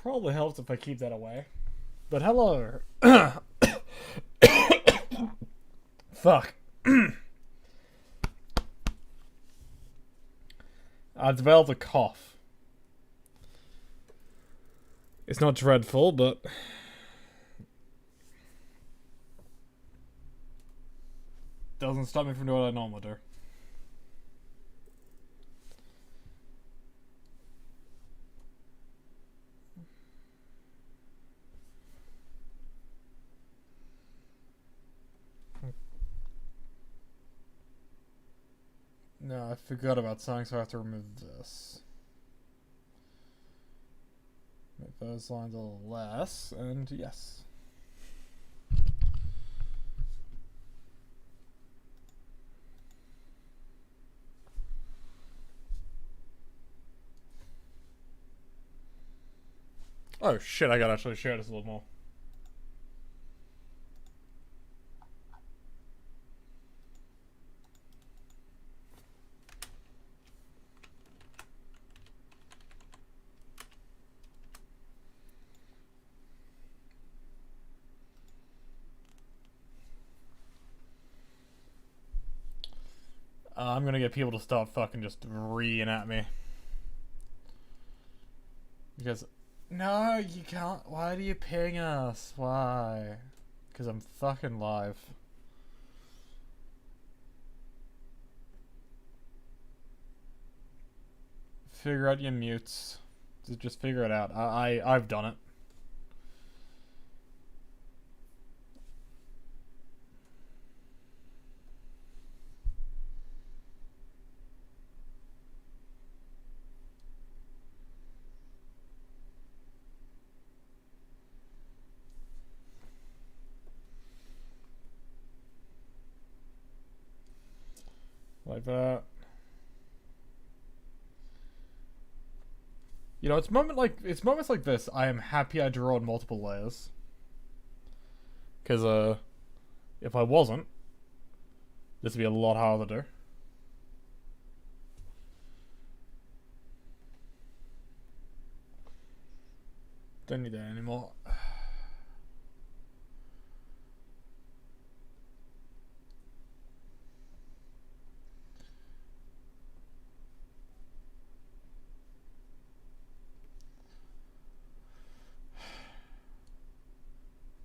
Probably helps if I keep that away. But hello. Fuck. I've developed a cough. It's not dreadful, but doesn't stop me from doing what I normally do. No, I forgot about something, so I have to remove this. Make those lines a little less, and yes. Oh shit, I gotta actually share this a little more. I'm gonna get people to stop fucking just reeing at me. Because, no, you can't. Why do you ping us? Why? Because I'm fucking live. Figure out your mutes. Just figure it out. I've done it. Like that. You know, it's moments like this I am happy I drew on multiple layers. Cause if I wasn't, this would be a lot harder to do. Don't need that anymore.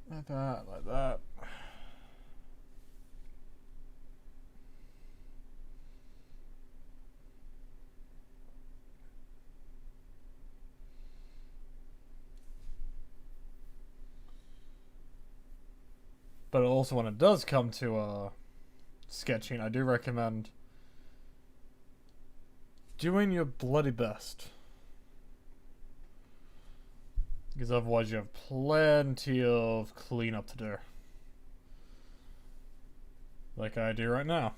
Like that, like that. But also when it does come to sketching, I do recommend doing your bloody best. Because otherwise you have plenty of cleanup to do. Like I do right now.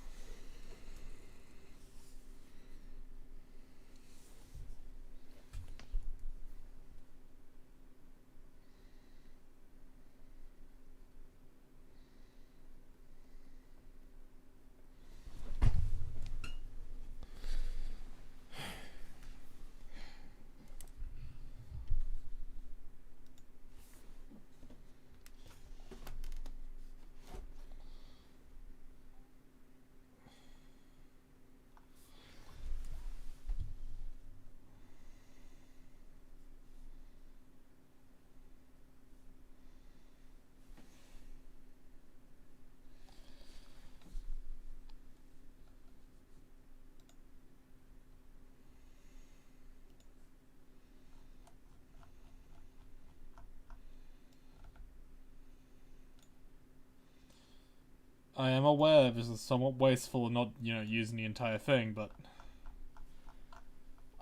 I am aware this is somewhat wasteful and not, using the entire thing, but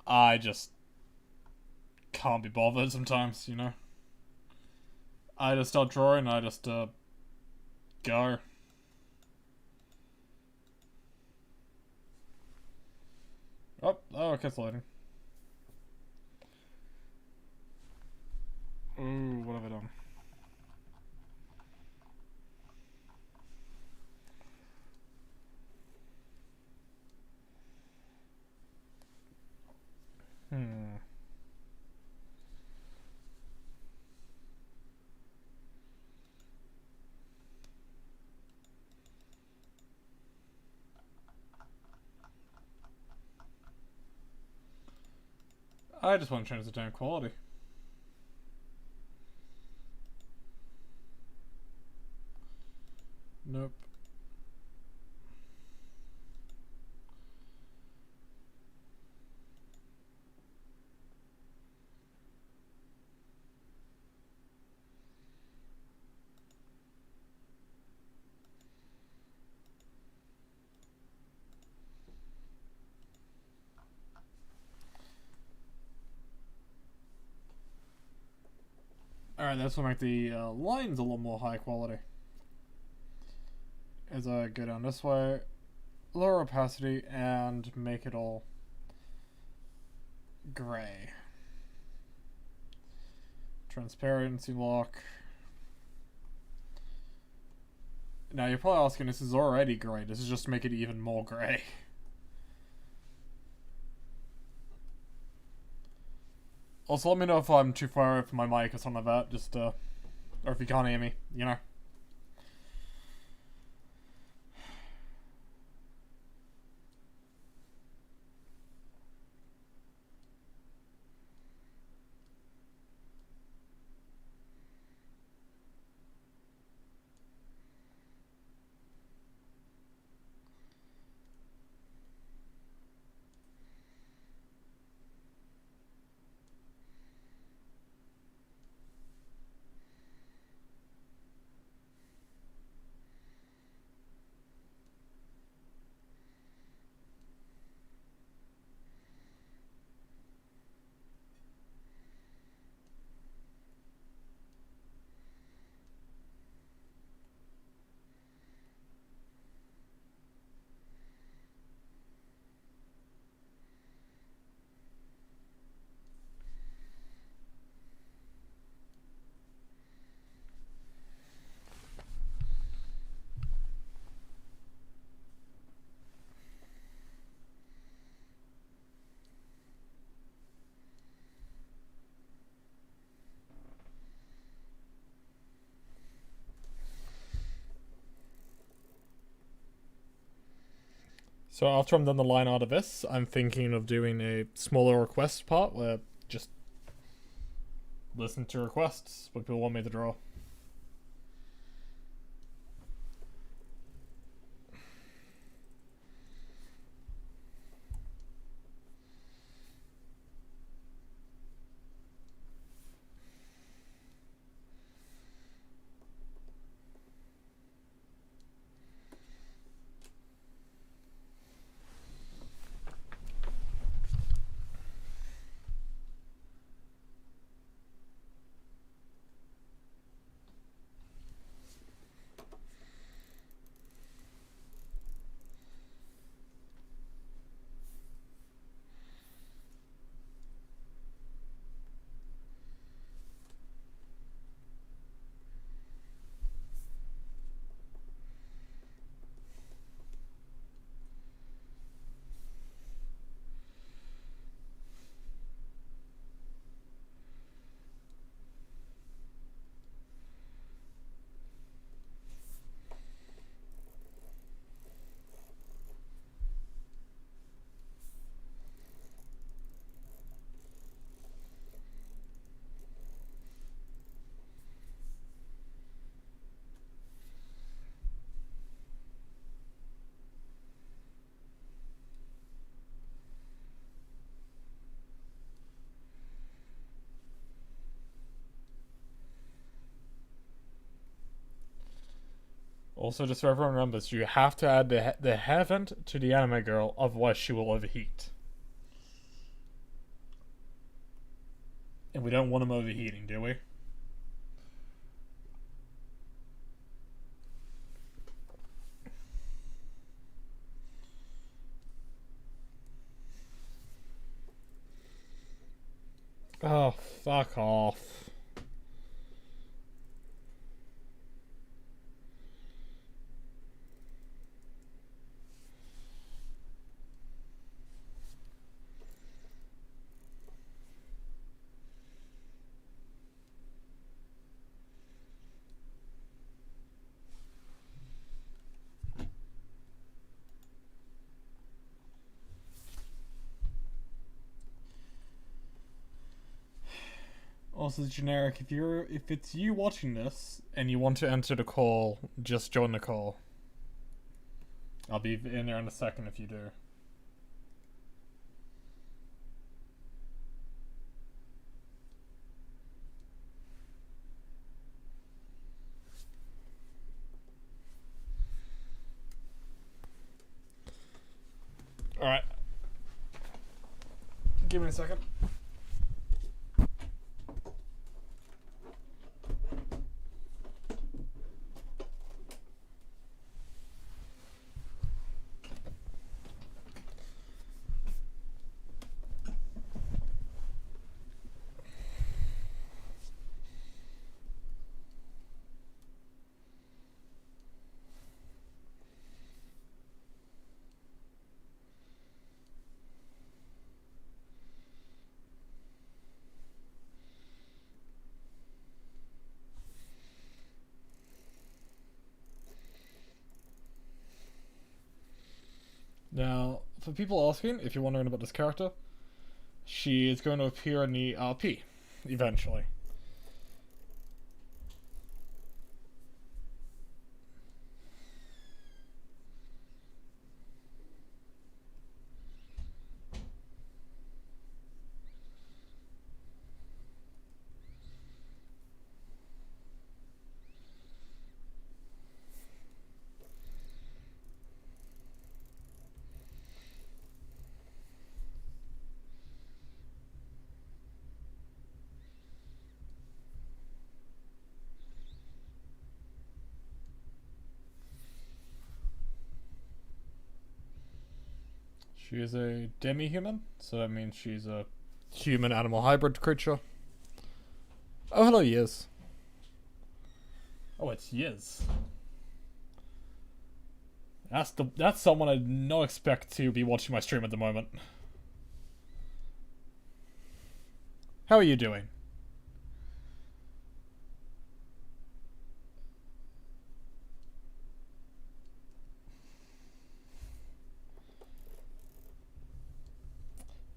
I just can't be bothered sometimes. I just start drawing, I just go. Oh, okay, it's loading. Ooh, what have I done? Hmm. I just want to change the damn quality. Nope. Alright, that's gonna make the lines a little more high quality. As I go down this way, lower opacity, and make it all gray. Transparency lock. Now you're probably asking, this is already gray, this is just to make it even more gray. Also, let me know if I'm too far away from my mic or something like that, just, or if you can't hear me, you know. So after I'm done the line art of this, I'm thinking of doing a smaller request part where just listen to requests, what people want me to draw. Also, just so everyone remembers, you have to add the hair vent to the anime girl, otherwise she will overheat. And we don't want them overheating, do we? Oh, fuck off. Also, generic. If it's you watching this and you want to enter the call, just join the call. I'll be in there in a second if you do. Alright. Give me a second. Now, for people asking, if you're wondering about this character, she is going to appear in the RP, eventually. She is a demi-human, so that means she's a human-animal hybrid creature. Oh, hello, Yiz. Oh, it's Yiz. That's someone I did not expect to be watching my stream at the moment. How are you doing?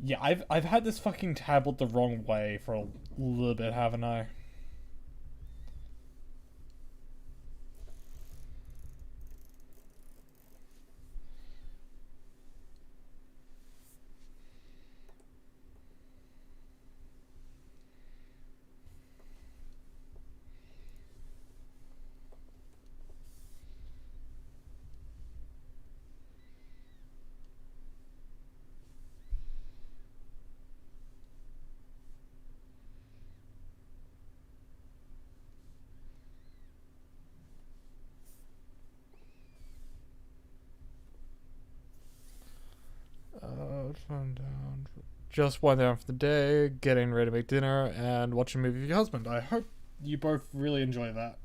Yeah, I've had this fucking tablet the wrong way for a little bit, haven't I? Just winding down for the day, getting ready to make dinner, and watching a movie with your husband. I hope you both really enjoy that.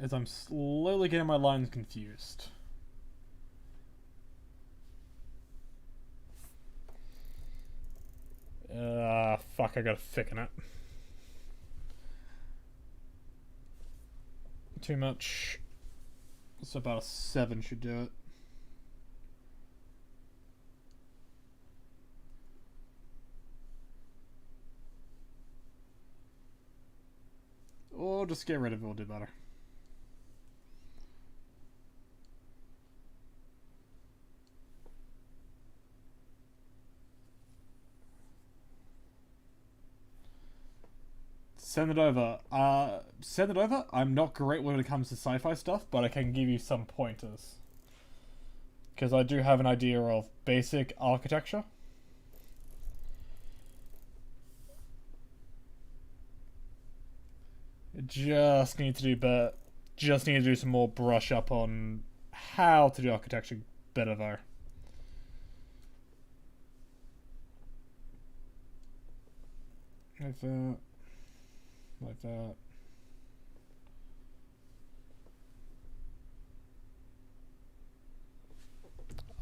As I'm slowly getting my lines confused. Fuck, I gotta thicken it. Too much. It's about a 7 should do it. Or just get rid of it, will do better. Send it over. Send it over. I'm not great when it comes to sci-fi stuff, but I can give you some pointers. Because I do have an idea of basic architecture. Just need to do better. Just need to do some more brush up on how to do architecture better though. Like that. Like that.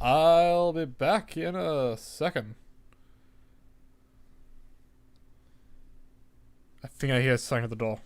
I'll be back in a second. I think I hear something at the door.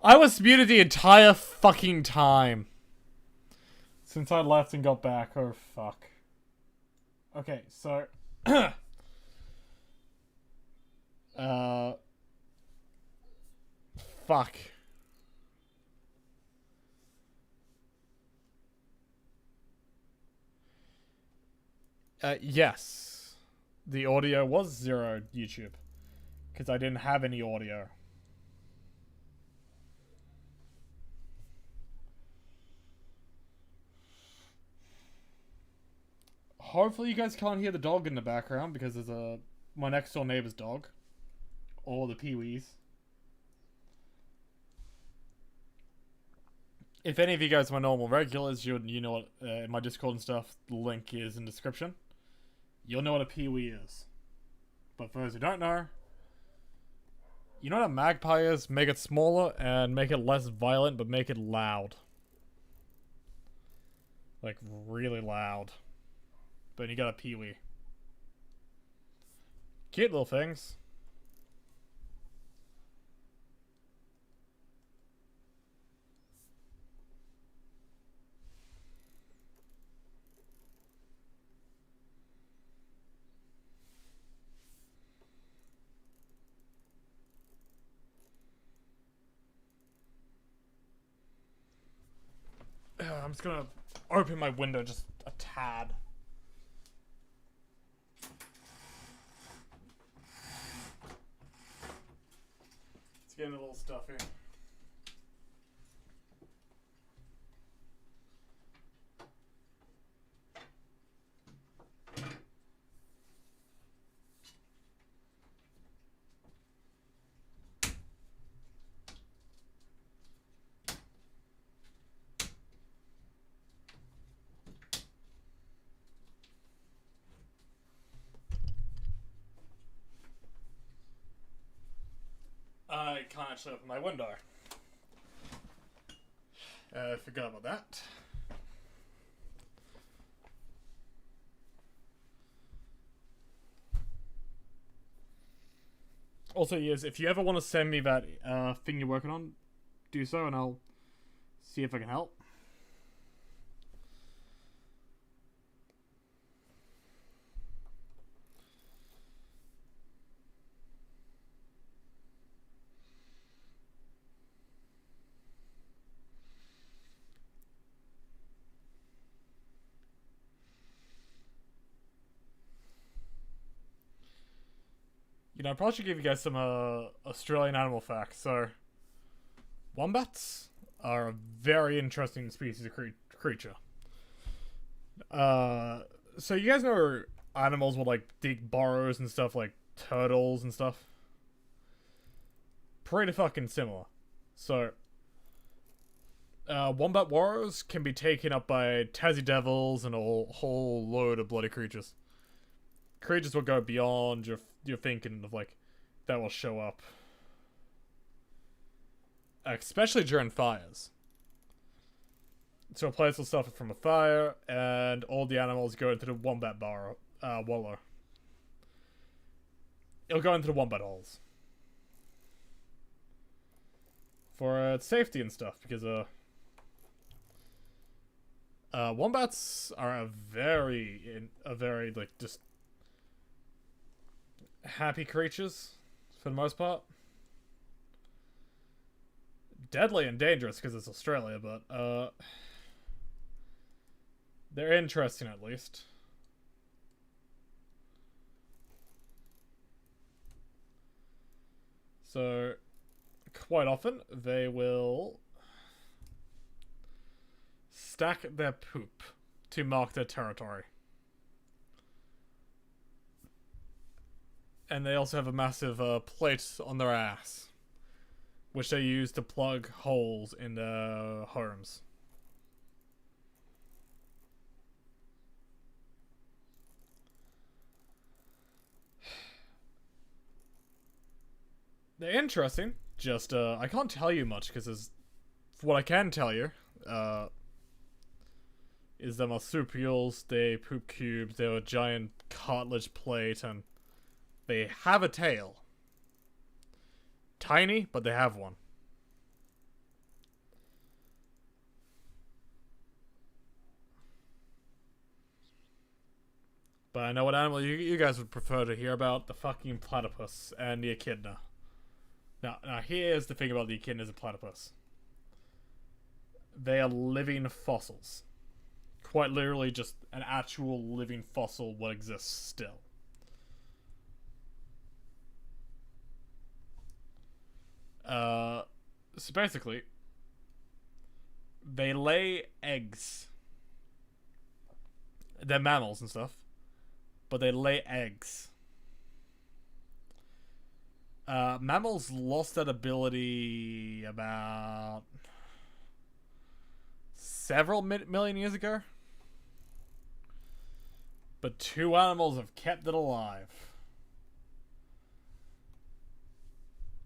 I was muted the entire fucking time. Since I left and got back. Oh, fuck. Okay, so... Fuck. Yes. The audio was 0 YouTube. Because I didn't have any audio. Hopefully you guys can't hear the dog in the background because there's my next door neighbor's dog. Or the peewees. If any of you guys are my normal regulars, you know what, in my Discord and stuff, the link is in the description. You'll know what a peewee is. But for those who don't know, you know what a magpie is? Make it smaller and make it less violent, but make it loud. Like, really loud. But you got a peewee. Cute little things. I'm just gonna open my window just a tad. It's getting a little stuffy. I can't actually open my window. I forgot about that. Also, yes, if you ever want to send me that thing you're working on, do so and I'll see if I can help. You know, I probably should give you guys some Australian animal facts. So, wombats are a very interesting species of creature. So you guys know animals will like dig burrows and stuff, like turtles and stuff. Pretty fucking similar. So, wombat warriors can be taken up by Tassie devils and a whole load of bloody creatures. Creatures will go beyond your thinking of like that will show up, especially during fires. So a place will suffer from a fire, and all the animals go into the wombat wallow. It'll go into the wombat holes for safety and stuff, because wombats are a very like just happy creatures for the most part. Deadly and dangerous because it's Australia, but they're interesting at least. So quite often they will stack their poop to mark their territory. And they also have a massive plate on their ass, which they use to plug holes in their homes. They're interesting. Just, I can't tell you much, because what I can tell you, is the marsupials, they poop cubes, they're a giant cartilage plate, and they have a tail. Tiny, but they have one. But I know what animal you guys would prefer to hear about: the fucking platypus and the echidna. Now here's the thing about the echidnas and platypus. They are living fossils. Quite literally, just an actual living fossil what exists still. So basically, they lay eggs. They're mammals and stuff, but they lay eggs. Mammals lost that ability about several million years ago. But two animals have kept it alive.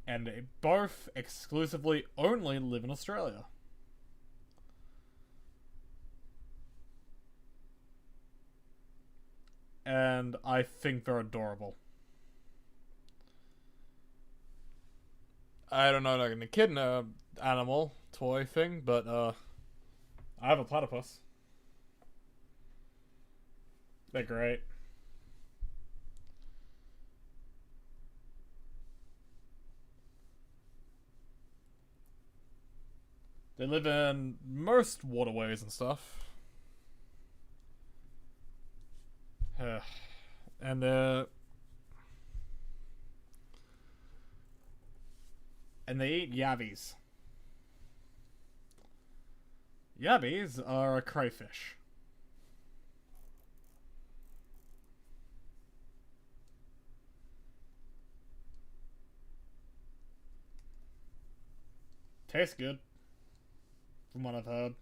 And they both exclusively only live in Australia. And I think they're adorable. I don't know, like an echidna animal toy thing, but I have a platypus. They're great. They live in most waterways and stuff. And they eat yabbies. Yabbies are a crayfish. Tastes good, from what I've heard.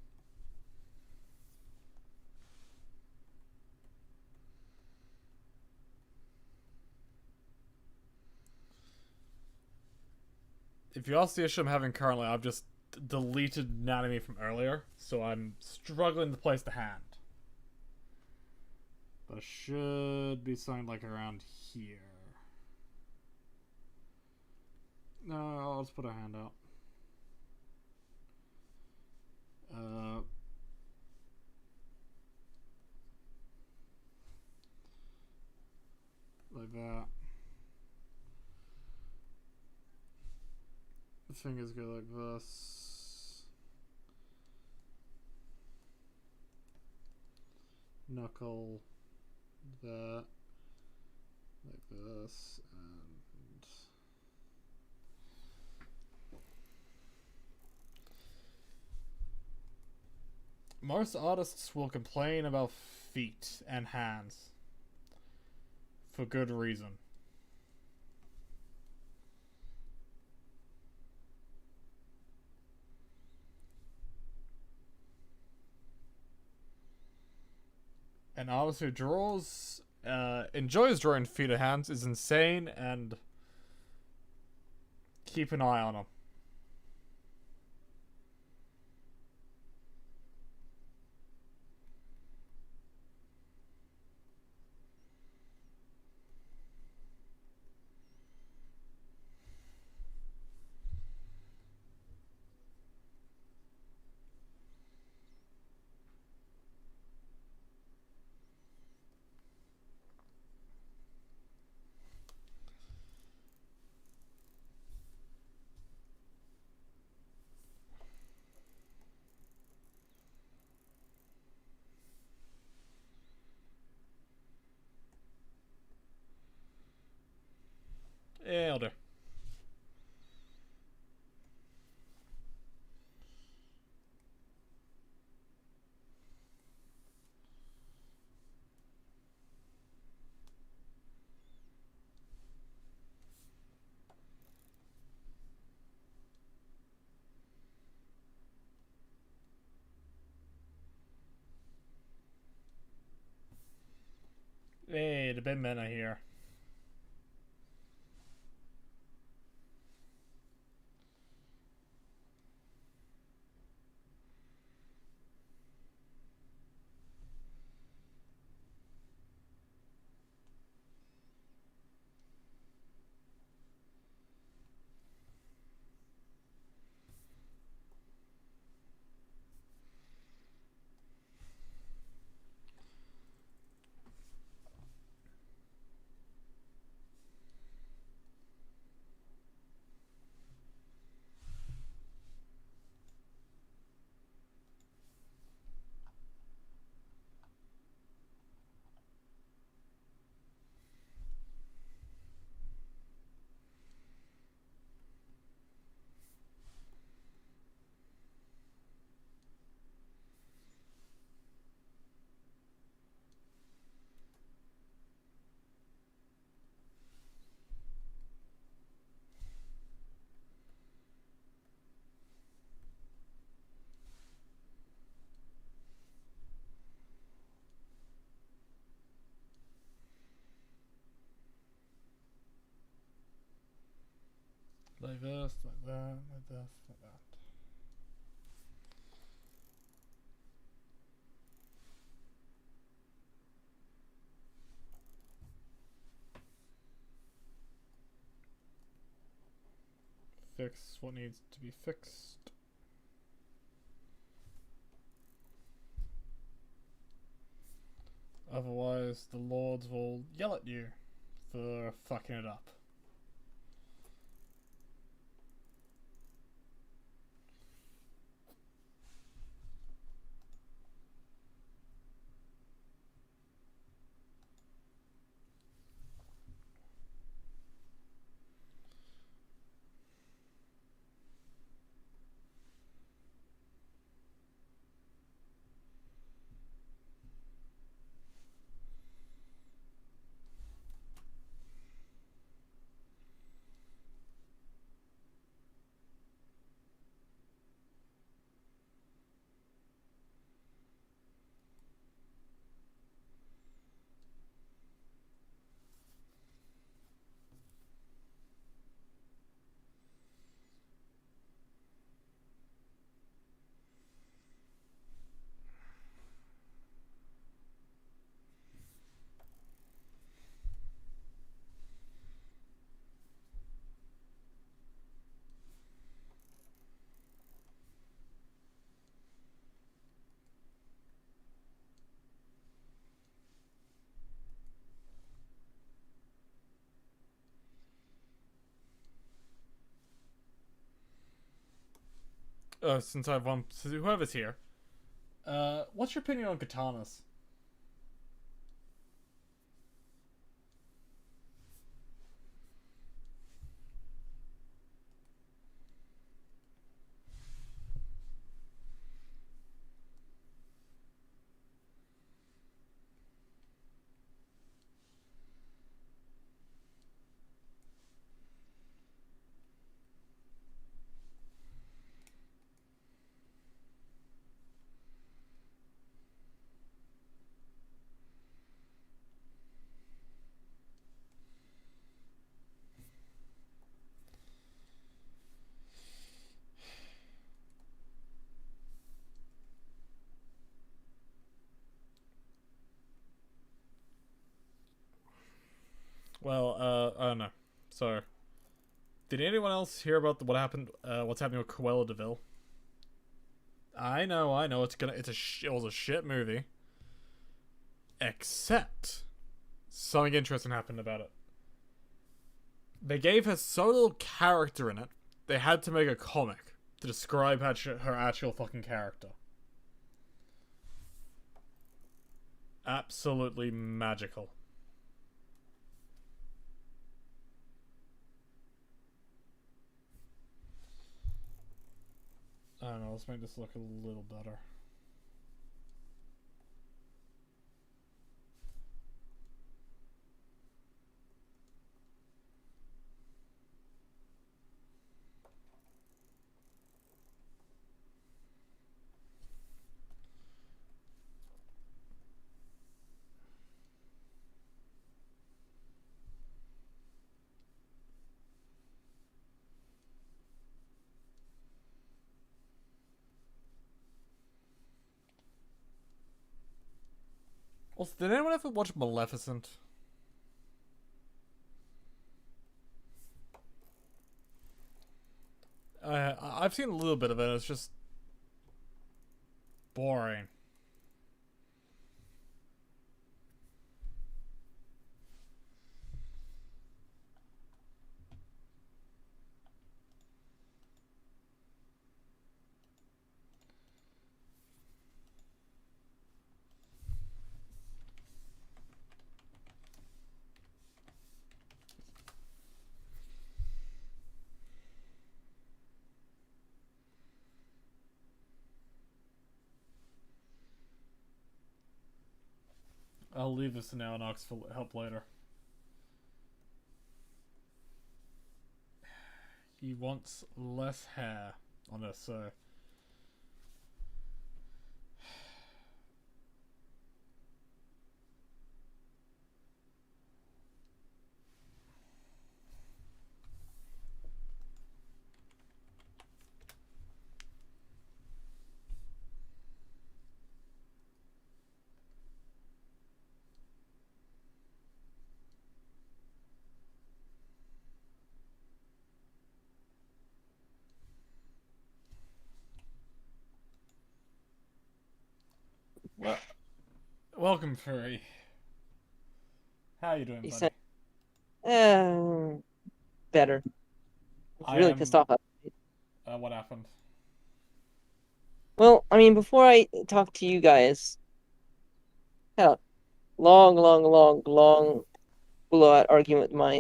If you ask the issue I'm having currently, I've just deleted anatomy from earlier, so I'm struggling to place the hand. But it should be something like around here. No, let's put a hand out. Like that. The fingers go like this. Knuckle. That. Like this. And most artists will complain about feet and hands. For good reason. An artist who draws, enjoys drawing feet and hands is insane, and keep an eye on them. Yeah, I'll do. Hey, the bin men are here. this, like that, like this, like that. Fix what needs to be fixed. Otherwise, the lords will yell at you for fucking it up. Since I've whoever's here, what's your opinion on katanas? Well, I don't know. So, did anyone else hear about what happened? What's happening with Cruella de Vil? I know. It was a shit movie. Except, something interesting happened about it. They gave her so little character in it, they had to make a comic to describe her actual fucking character. Absolutely magical. I don't know, let's make this look a little better. Also, did anyone ever watch Maleficent? I've seen a little bit of it. It's just boring. I'll leave this to now and ask for help later. He wants less hair on this, so. Welcome, Furry. How you doing, He buddy? said, uh, better. I was I really pissed am. off. What happened? Well, I mean, before I talk to you guys, had a long blowout argument with my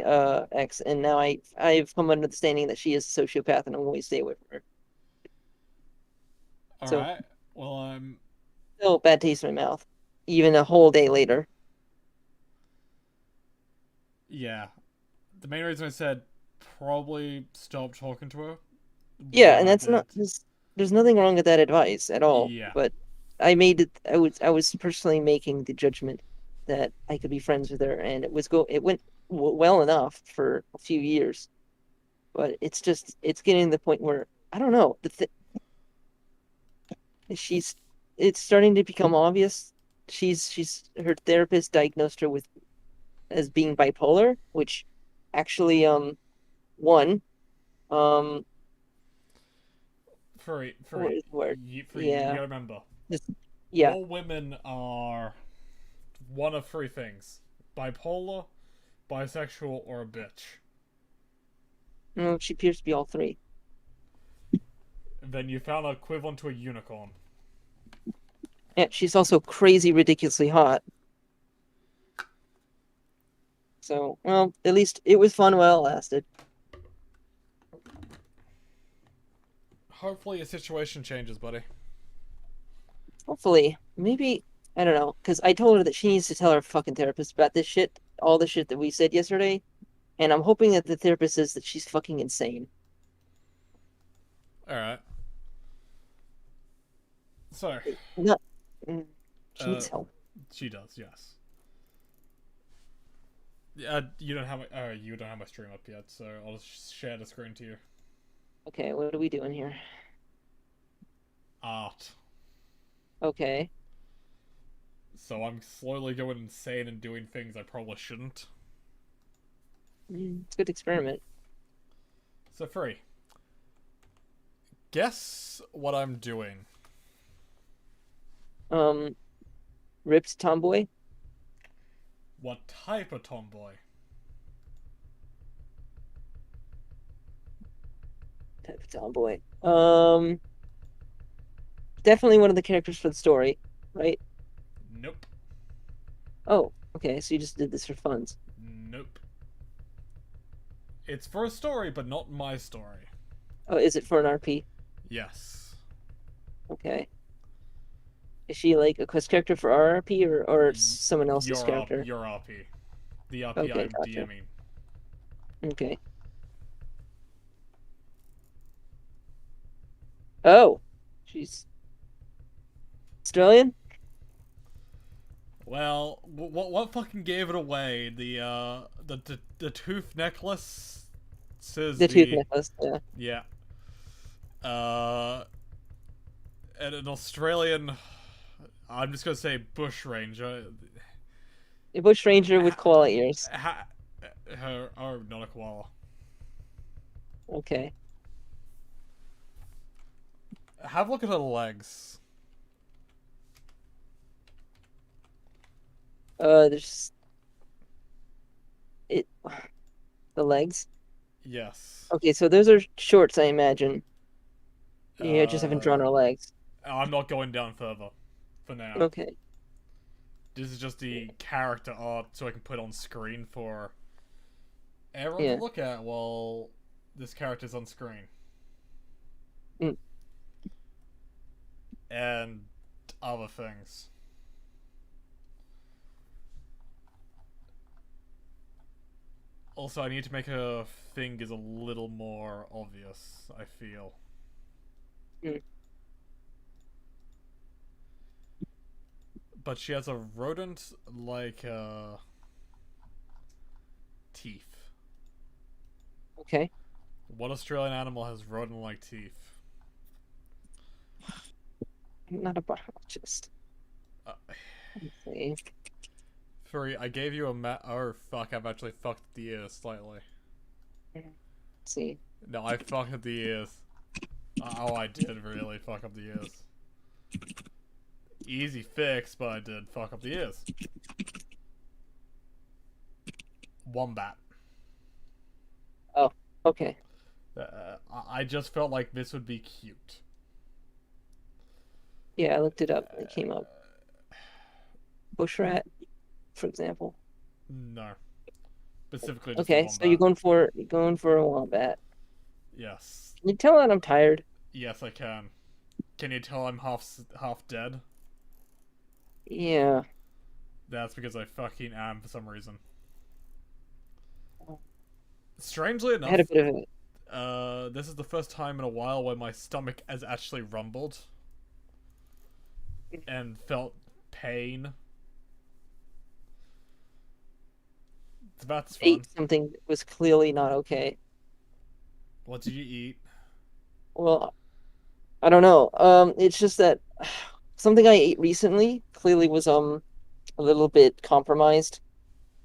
ex, and now I've come under the understanding that she is a sociopath, and I'm going to stay away from her. All So, right. Well, still bad taste in my mouth, even a whole day later. yeah. The main reason I said probably stop talking to her Yeah, when and I that's not did. there's nothing wrong with that advice at all. Yeah. But I made it. I was personally making the judgment that I could be friends with her, and it went well enough for a few years. But it's getting to the point where I don't know. She's it's starting to become obvious. She's her therapist diagnosed her with as being bipolar, which actually one um what Furry. is the word? Furry. You Yeah, gotta remember, just yeah. all women are one of three things: bipolar, bisexual, or a bitch. No, she appears to be all three. And then you found an equivalent to a unicorn. Yeah, she's also crazy, ridiculously hot. So, well, at least it was fun while it lasted. Hopefully, your situation changes, buddy. Hopefully, maybe I don't know, because I told her that she needs to tell her fucking therapist about this shit, all the shit that we said yesterday, and I'm hoping that the therapist says that she's fucking insane. All right. So, Not, she uh, needs help. she does, yes. You don't have my stream up yet, so I'll just share the screen to you. Okay, what are we doing here? Art. Okay. So I'm slowly going insane and doing things I probably shouldn't. It's a good experiment. So free. Guess what I'm doing. Um, Ripped tomboy? What type of tomboy? Type of tomboy. Definitely one of the characters for the story, right? Nope. Oh, okay, so you just did this for funs. Nope. It's for a story, but not my story. Oh, is it for an RP? Yes. Okay. Is she like a quest character for our RP or someone else's character? Your RP. The RP Okay, I'm gotcha. DMing. Okay. Oh, she's Australian? Well, what fucking gave it away? The tooth necklace says The tooth the necklace, yeah. yeah. Uh, and an Australian. I'm just gonna say bush ranger. A bush ranger with Ha, koala ears. ha, her, oh, not a koala. Okay. Have a look at her legs. There's it the legs. Yes. Okay, so those are shorts, I imagine. Yeah, just haven't drawn Uh, her legs. I'm not going down further for now. Okay. This is just the character art so I can put on screen for everyone to Yeah. look at while this character's on screen. Mm. And other things. Also, I need to make her fingers a little more obvious, I feel. Mm. But she has a rodent like teeth. Okay. What Australian animal has rodent like teeth? I'm not a biologist. Uh, Let's see. Furry, I gave you a oh fuck, I've actually fucked the ears slightly. Let's see. No, I fucked up the ears. Oh, I did really fuck up the ears. Easy fix, but I did fuck up the ears. Wombat. Oh, okay. I just felt like this would be cute. Yeah, I looked it up. It came up. Bushrat, for example. No. Specifically just a Okay, so wombat. you're going for a wombat. Yes. Can you tell that I'm tired? Yes, I can. Can you tell I'm half dead? Yeah. That's because I fucking am for some reason. Strangely I had a enough, bit of it. this is the first time in a while where my stomach has actually rumbled and felt pain. That's fun. Ate something that was clearly not okay. What did you eat? Well, I don't know. It's just that something I ate recently clearly was a little bit compromised.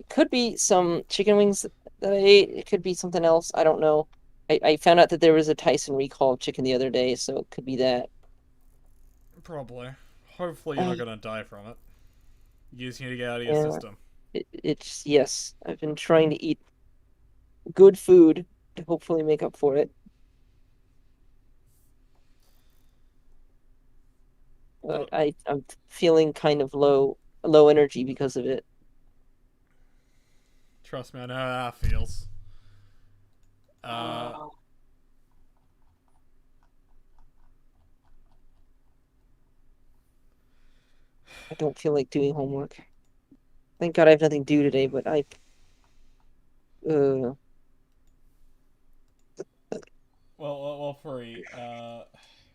It could be some chicken wings that I ate. It could be something else. I don't know. I found out that there was a Tyson recall of chicken the other day, so it could be that. Probably. Hopefully you're Uh, not gonna die from it. You just need to get out of your yeah, system. it's yes. I've been trying to eat good food to hopefully make up for it. Uh, But I'm feeling kind of low energy because of it. Trust me, I know how that feels. Uh, Oh, I don't feel like doing homework. Thank God I have nothing due today, but uh well, Free.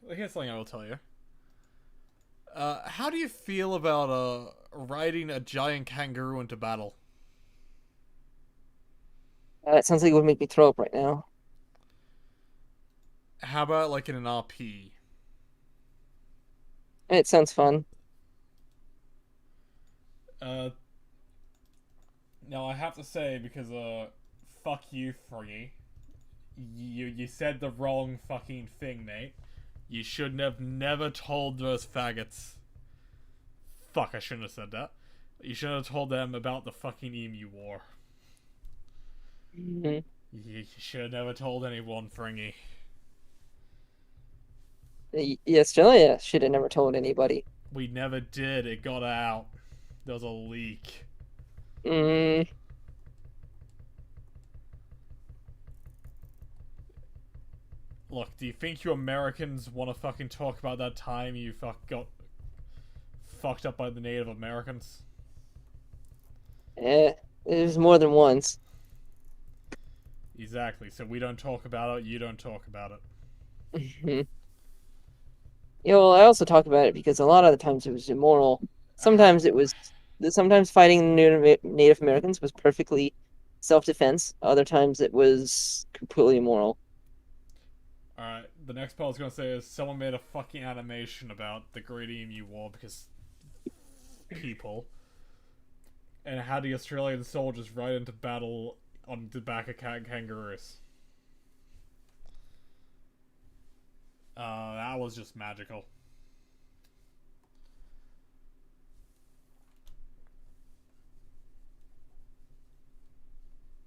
Here's something I will tell you. How do you feel about riding a giant kangaroo into battle? it sounds like it would make me throw up right now. How about like in an RP? It sounds fun. Uh, Now I have to say because fuck you, Free. You said the wrong fucking thing, mate. You should have never told those faggots. Fuck, I shouldn't have said that. You should have told them about the fucking emu war. Mhm. You should have never told anyone, Fringy. Yeah, Australia should have never told anybody. We never did. It got out. There was a leak. Mm, Look, do you think you Americans want to fucking talk about that time you got fucked up by the Native Americans? it was more than once. Exactly. So we don't talk about it. You don't talk about it. Mhm. Yeah, well, I also talk about it because a lot of the times it was immoral. How? Sometimes it was, sometimes fighting Native Americans was perfectly self-defense. Other times it was completely immoral. Alright, the next part I was gonna say is someone made a fucking animation about the Great Emu War because people, and how the Australian soldiers ride into battle on the back of kangaroos. That was just magical.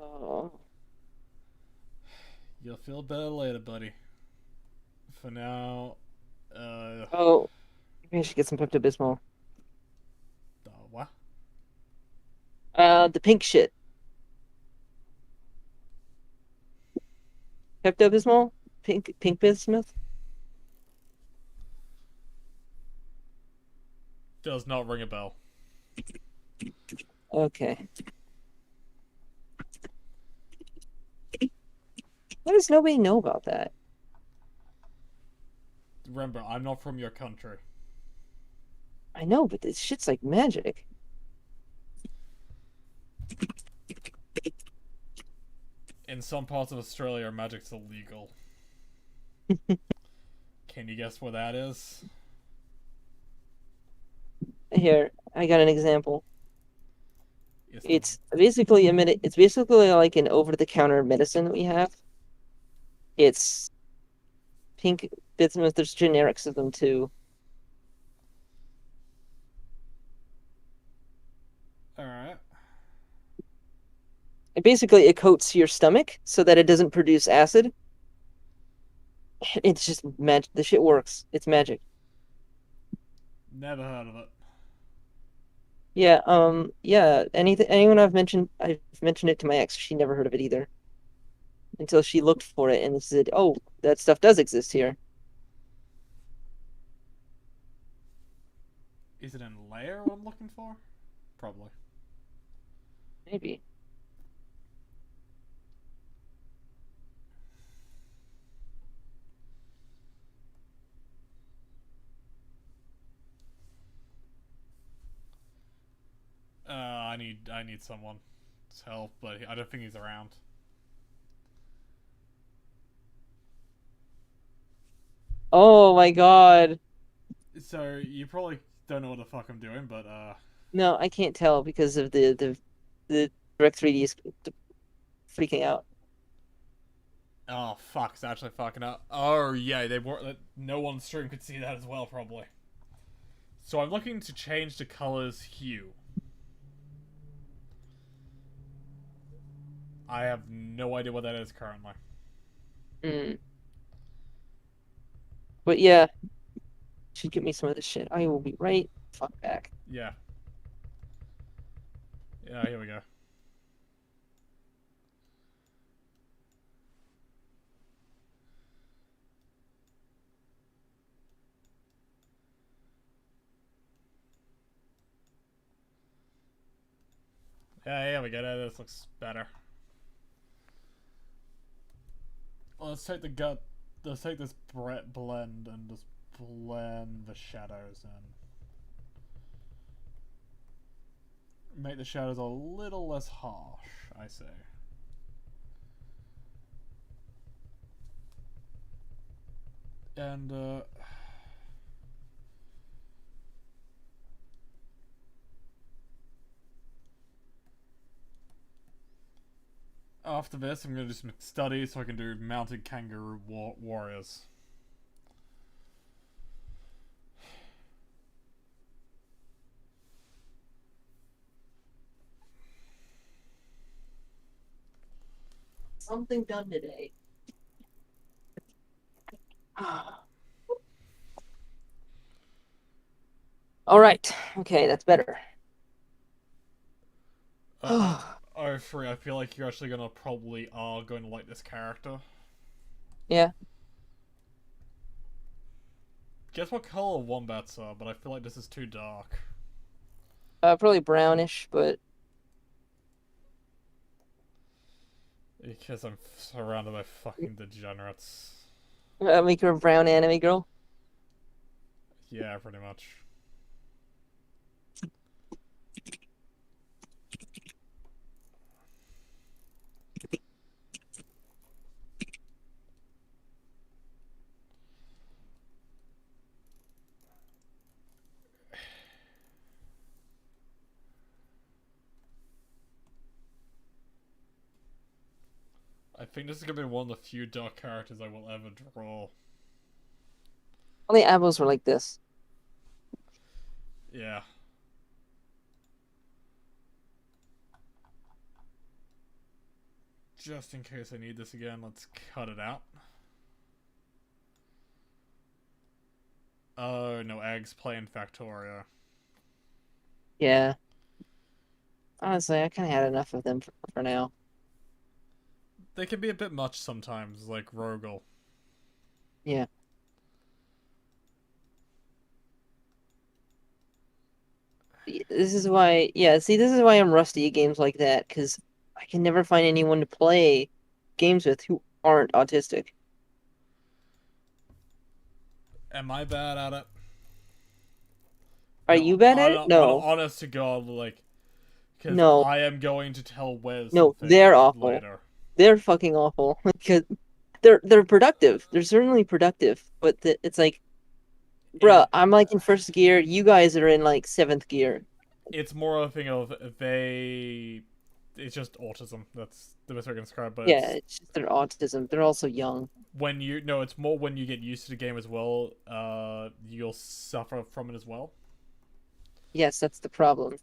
Oh, You'll feel better later, buddy. For now, uh, oh, maybe I should get some Pepto-Bismol. what? The pink shit. Pepto-Bismol? Pink Bismuth? Does not ring a bell. Okay. Why does nobody know about that? Remember, I'm not from your country. I know, but this shit's like magic. In some parts of Australia, magic's illegal. Can you guess where that is? Here, I got an example. It's the It's basically like an over-the-counter medicine that we have. It's pink bismuth. There's generics of them too. basically it coats your stomach so that it doesn't produce acid. It's just magic. The shit works. It's magic. Never heard of it. Yeah, yeah. Anyone I've mentioned it to my ex. She never heard of it either until she looked for it and said, "Oh, that stuff does exist here." Is it in layer what I'm looking for? Probably. Maybe. I need someone's help, but I don't think he's around. Oh my God. So you probably don't know what the fuck I'm doing, but No, I can't tell because of the Direct 3D is freaking out. oh fuck, it's actually fucking up. Oh yeah, they were. No one on stream could see that as well, probably. So I'm looking to change the color's hue. I have no idea what that is currently. Mm. But yeah, should get me some of this shit. I will be right fuck back. Yeah. Yeah, here we go. Yeah, here we go. This looks better. Well, let's take the gut. Let's take this blend and just blend the shadows in. Make the shadows a little less harsh, I say. And after this, I'm gonna do some studies so I can do mounted kangaroo warriors. Something done today. All right. Okay, that's better. I feel like you're actually gonna probably are going to like this character. Yeah. Guess what color wombats are, but I feel like this is too dark. Probably brownish, but Because I'm surrounded by fucking degenerates. make her a brown anime girl. Yeah, pretty much. I think this is gonna be one of the few dark characters I will ever draw. All the apples were like this. Yeah. Just in case I need this again, let's cut it out. Oh, no eggs playing Factorio. Yeah. Honestly, I kind of had enough of them for now. They can be a bit much sometimes, like Rogel. Yeah. This is why, yeah, see, this is why I'm rusty at games like that, because I can never find anyone to play games with who aren't autistic. Am I bad at it? Are No, you bad at it? No. honest to God, like, because No. I am going to tell Wes No, some they're things awful. later. They're fucking awful because they're productive. They're certainly productive, but it's like, bruh, I'm like in first gear. You guys are in like seventh gear. It's more a thing of they. It's just autism. That's the best way I can describe. But Yeah, it's just their autism. They're also young. when you no, it's more when you get used to the game as well. You'll suffer from it as well. Yes, that's the problem.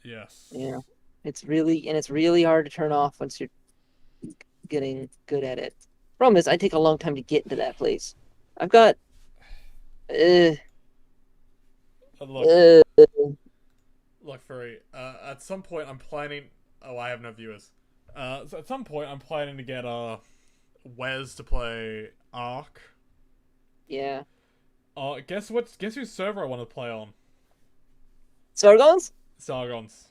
Yes. Yeah. It's really hard to turn off once you're getting good at it. Problem is, I take a long time to get into that place. I've got uh, Look, uh, look, Furry. At some point, I'm planning. Oh, I have no viewers. So at some point, I'm planning to get Wes to play Ark. yeah. Guess what? Guess whose server I want to play on? Sargons? Sargon's.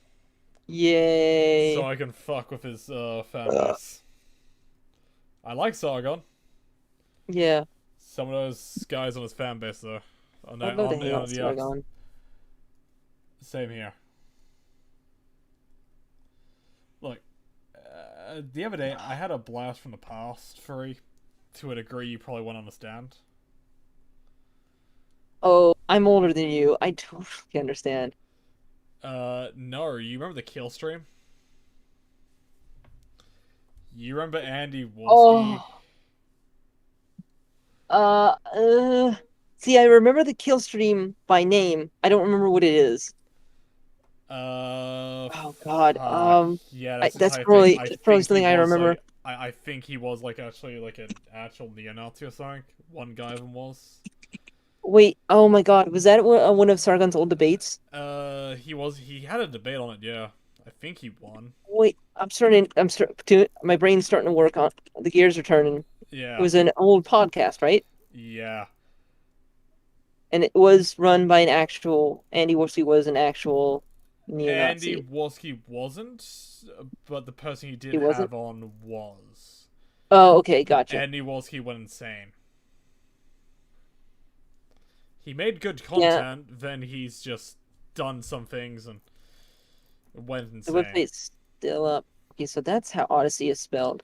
So Yay. I can fuck with his fan Uh, base. I like Sargon. yeah. Some of those guys on his fan base though. I'd love to hang out On with the Sargon. Same here. Look, the other day I had a blast from the past, Furry. To a degree you probably won't understand. Oh, I'm older than you. I totally understand. No, you remember the kill stream? You remember Andy Wolski? Oh, see, I remember the kill stream by name. I don't remember what it is. Oh God. Fuck. Yeah, that's That's I think. probably I that's probably think he something I was remember. like. I think he was like actually like an actual neo-Nazi or something. One guy of them was. Wait, oh my God, was that one of Sargon's old debates? He was. He had a debate on it. Yeah, I think he won. Wait, my brain's starting to work on the gears are turning. It Yeah, was an old podcast, right? yeah. And it was run by an actual Andy Worsey was an actual Andy neo-Nazi. Wolski wasn't, but the person he did He wasn't? have on was. Oh, okay, gotcha. Andy Wolski went insane. He made good Yeah, content, then he's just done some things and went the insane. website's still up. Okay, so that's how Odyssey is spelled.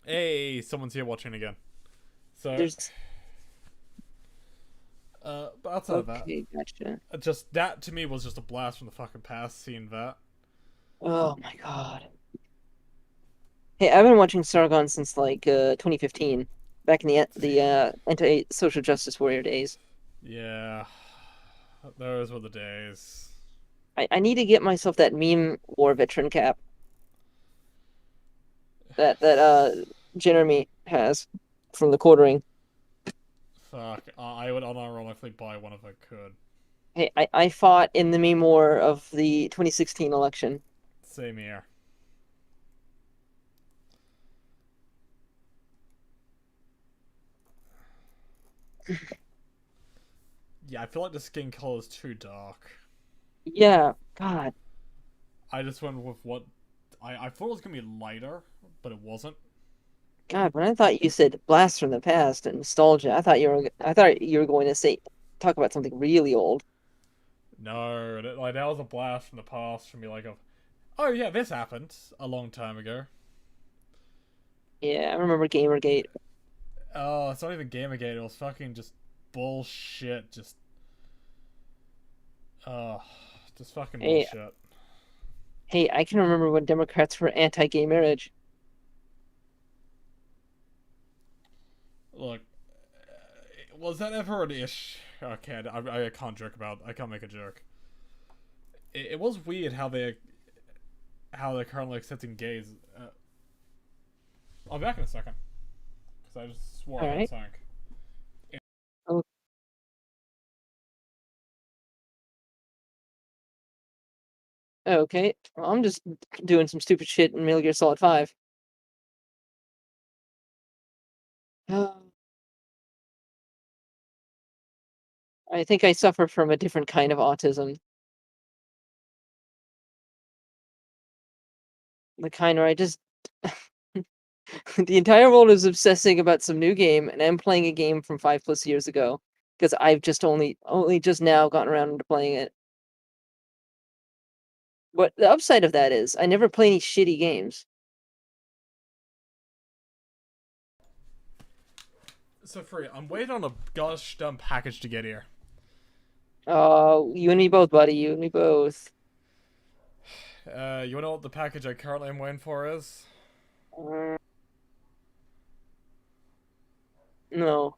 Hey, someone's here watching again. So, There's but outside of that, okay, gotcha. just that to me was just a blast from the fucking past. Seeing that, Oh my God. Hey, I've been watching Sargon since like 2015, back in the anti-social justice warrior days. yeah, those were the days. I need to get myself that meme war veteran cap that Jeremy has from the quartering. Fuck, I would unironically buy one if I could. Hey, I fought in the meme war of the 2016 election. Same here. Yeah, I feel like the skin color is too dark. Yeah, God. I just went with what I thought it was gonna be lighter, but it wasn't. God, when I thought you said blast from the past and nostalgia, I thought you were going to say talk about something really old. No, like that was a blast from the past for me. Like, oh yeah, this happened a long time ago. Yeah, I remember Gamergate. Oh, it's not even Gamergate. It was fucking just bullshit. Uh, just fucking Hey, bullshit. hey, I can remember when Democrats were anti-gay marriage. Look, was that ever an ish? Okay, I can't joke about. I can't make a joke. It was weird how they're currently accepting gays. I'll be back in a second because I just swore All I heard right. something. Oh, okay. Well, I'm just doing some stupid shit in Metal Gear Solid 5. I think I suffer from a different kind of autism. The kind where I just the entire world is obsessing about some new game, and I'm playing a game from 5+ years ago because I've just only just now gotten around to playing it. But the upside of that is I never play any shitty games. So free. I'm waiting on a gosh damn package to get here. Oh, you and me both, buddy. You and me both. You wanna know what the package I currently am waiting for is? Uh, no,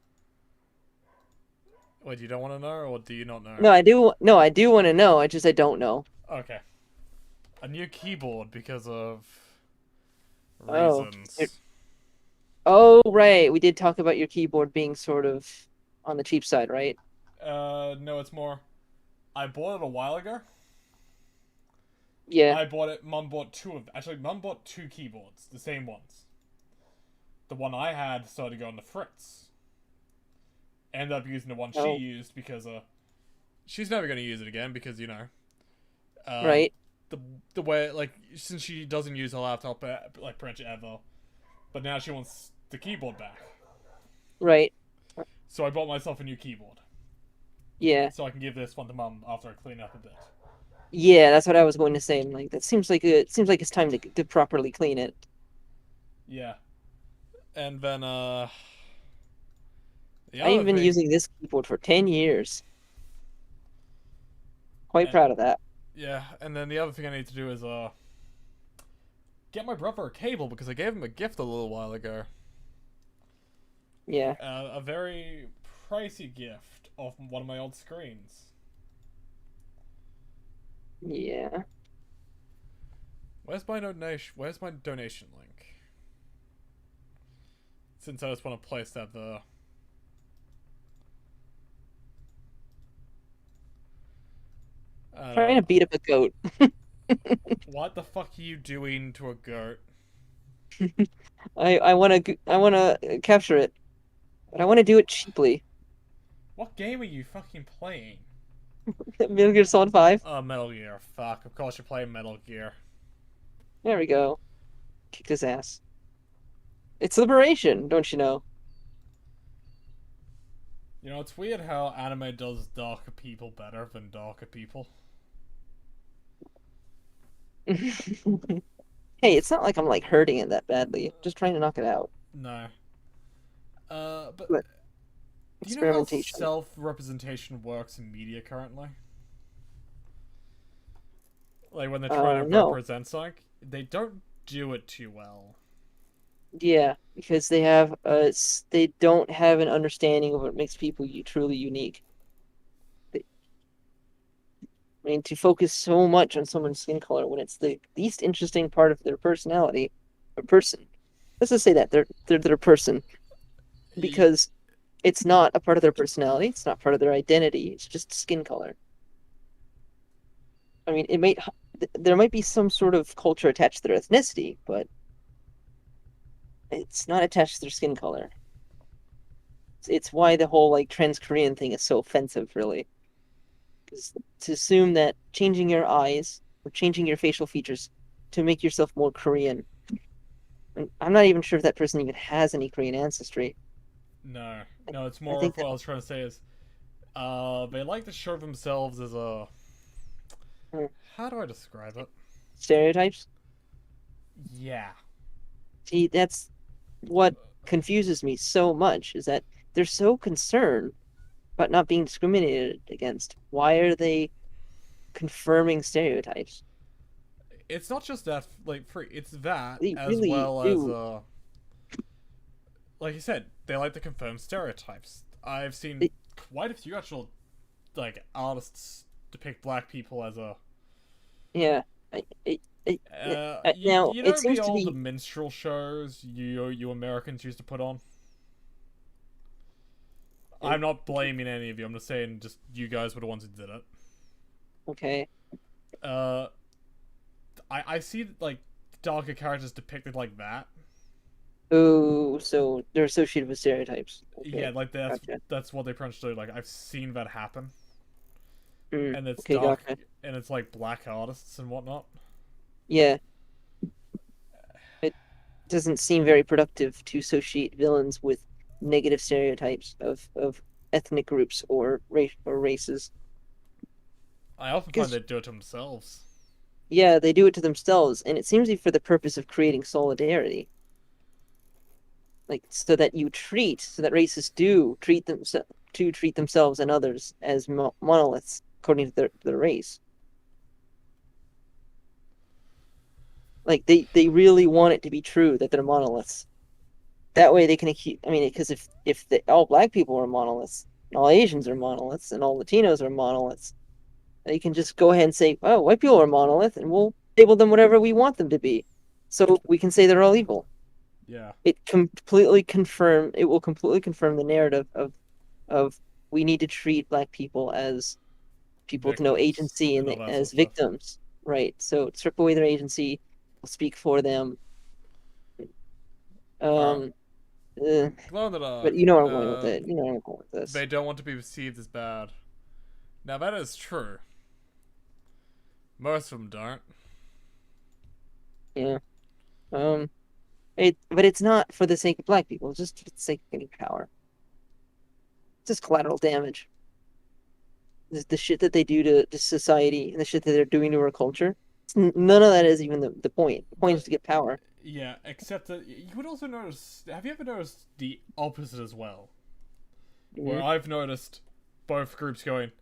Wait, you don't want to know, or do you not know? no, I do. No, I do want to know. I don't know. Okay. A new keyboard because of Oh, reasons. oh, right. We did talk about your keyboard being sort of on the cheap side, right? No, it's more. I bought it a while ago. Yeah. I bought it. Mum bought two of. Actually, Mum bought two keyboards, the same ones. The one I had started going to Fritz. Ended up using the one she Oh, used because she's never gonna use it again because uh, right, the the way like since she doesn't use her laptop like pretty much ever, but now she wants the keyboard back. right. So I bought myself a new keyboard Yeah. so I can give this one to Mum after I clean up a bit. Yeah, that's what I was going to say. I'm like, that seems like it's time to properly clean it. Yeah, and then the I've other been thing, using this keyboard for 10 years. Quite and proud of that. yeah, and then the other thing I need to do is get my brother a cable because I gave him a gift a little while ago. Yeah. A very pricey gift of one of my old screens. Yeah. Where's my donation? Where's my donation link? Since I just want to place that there. Trying to beat up a goat. What the fuck are you doing to a goat? I want to capture it, but I want to do it cheaply. What game are you fucking playing? Metal Gear Solid 5. Metal Gear. Fuck. Of course you're playing Metal Gear. There we go. Kicked his ass. It's liberation, don't you know? You know, it's weird how anime does darker people better than darker people. Hey, it's not like I'm like hurting it that badly. Just trying to knock it out. No. But But do you know how experimentation. self-representation works in media currently? Like when they're trying to No. represent something, they don't do it too well. Yeah, because they don't have an understanding of what makes people truly unique. They, I mean, to focus so much on someone's skin color when it's the least interesting part of their personality, a person. Let's just say that they're a person because it's not a part of their personality. It's not part of their identity. It's just skin color. I mean, there might be some sort of culture attached to their ethnicity, but it's not attached to their skin color. It's why the whole like trans Korean thing is so offensive, really. Because to assume that changing your eyes or changing your facial features to make yourself more Korean. And I'm not even sure if that person even has any Korean ancestry. No, I, no, it's I more think of what that I was trying to say is, they like to show themselves as a. uh, How do I describe it? stereotypes. Yeah. See, that's what confuses me so much is that they're so concerned about not being discriminated against. Why are they confirming stereotypes? It's not just that, like, free. It's that They as really well as, do. like you said, they like to confirm stereotypes. I've seen They, quite a few actual, like, artists depict black people as a. yeah. Now You it know the seems to old be minstrel shows you Americans used to put on. I'm not blaming any of you. I'm just saying, just you guys were the ones who did it. okay. Uh, I see like darker characters depicted like that. Oh, so they're associated with stereotypes. Yeah, Okay, like gotcha. that's what they pretty much do. Like I've seen that happen, and it's Okay, dark, gotcha. and it's like black artists and whatnot. Yeah, it doesn't seem very productive to associate villains with negative stereotypes of ethnic groups or races. I often find Because they do it to themselves. yeah, they do it to themselves, and it seems to be for the purpose of creating solidarity. Like so that races do treat themselves and others as monoliths according to their race. Like they really want it to be true that they're monoliths. That way they can accuse. I mean, because all black people are monoliths, and all Asians are monoliths, and all Latinos are monoliths, They can just go ahead and say, "Oh, white people are monolith," and we'll label them whatever we want them to be. So we can say they're all evil. Yeah. It will completely confirm the narrative of we need to treat black people as people with no Victims agency and and all that sort as of stuff. victims, right? So strip away their agency, we'll speak for them. Alright. Um, Glow in the but dark. you know where I'm going with it. You know where I'm going with this. They don't want to be perceived as bad. Now that is true. Most of them don't. Yeah. Um, but it's not for the sake of black people. It's just for the sake of getting power. It's just collateral damage. The shit that they do to society and the shit that they're doing to our culture. None of that is even the point. The point is But to get power. yeah, except that you would also notice. Have you ever noticed the opposite as well? Where Mhm. I've noticed both groups going,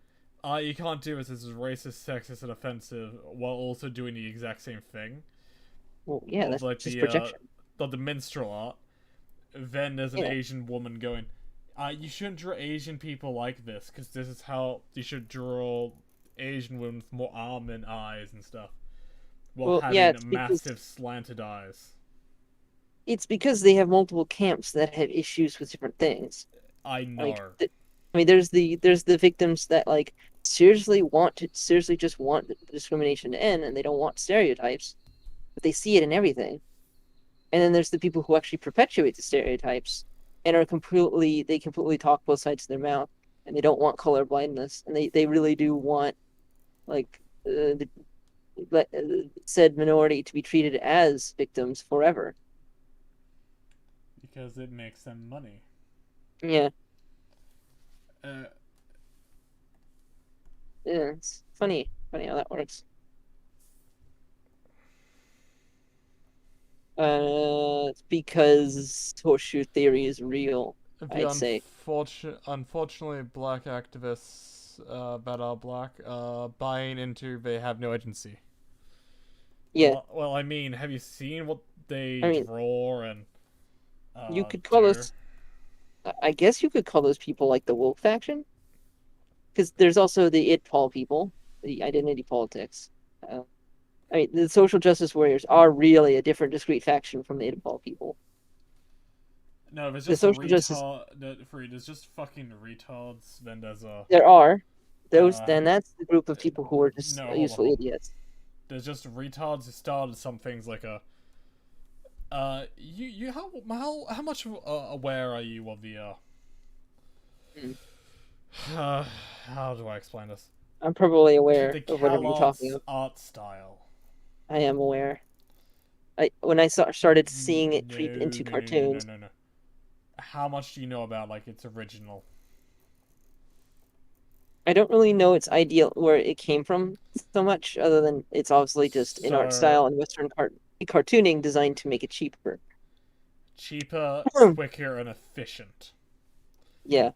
you can't do this is racist, sexist, and offensive, while also doing the exact same thing. Well, yeah, Of that's like just projection. the minstrel art. Then there's an Yeah. Asian woman going, you shouldn't draw Asian people like this, because this is how you should draw Asian women with more almond eyes and stuff, while Well, yeah, having massive slanted eyes. it's because they have multiple camps that have issues with different things. I Like, know. I mean, there's the victims that like seriously just want the discrimination to end, and they don't want stereotypes, but they see it in everything. And then there's the people who actually perpetuate the stereotypes and they completely talk both sides of their mouth, and they don't want color blindness, and they really do want like said minority to be treated as victims forever. Because it makes them money. Yeah, Uh, yeah, it's funny how that works. It's because horseshoe theory is real, the I'd say. unfortunately, black activists that are black buying into they have no agency. Yeah, Well, I mean, have you seen what I they mean, draw and you could call do? those, I guess you could call those people like the woke faction, because there's also the it Paul people, the identity politics. Uh, I mean, the social justice warriors are really a different, discrete faction from the it Paul people. No, there's The just social justice, There's just fucking retards. Then there's a there are have then you? that's the group of people who are just No, useful hold on. idiots. There's just retards who started some things like a. You how much aware are you of the Hmm. how do I explain this? I'm probably aware The of whatever you're talking Kellogg's of. art style. I am aware. When I started seeing it No, creep into no, no, no, no, cartoons, no, no. How much do you know about like its original? I don't really know its ideal where it came from so much, other than it's obviously just an art So style and cartooning designed to make it cheaper. cheaper, quicker, and efficient. Yeah,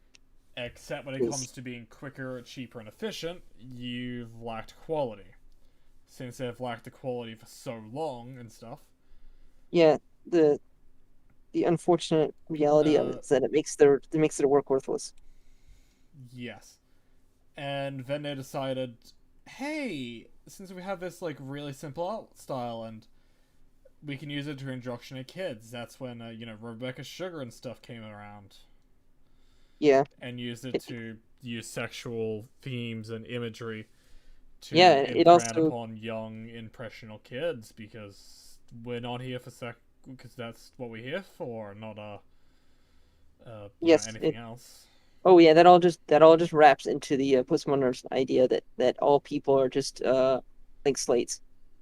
Except when it is comes to being quicker, cheaper, and efficient, you've lacked quality. Since they've lacked the quality for so long and stuff. yeah the the unfortunate reality of it Uh, is that it makes their work worthless. yes. And then they decided, hey, since we have this like really simple art style and we can use it to indoctrinate kids, that's when Rebecca Sugar and stuff came around Yeah, and used it it, to use sexual themes and imagery to yeah. It imprint also upon young impressionable kids because we're not here for because that's what we're here for, not yes anything it. else. Oh yeah, that all just wraps into the postmodernist idea that all people are just blank slates.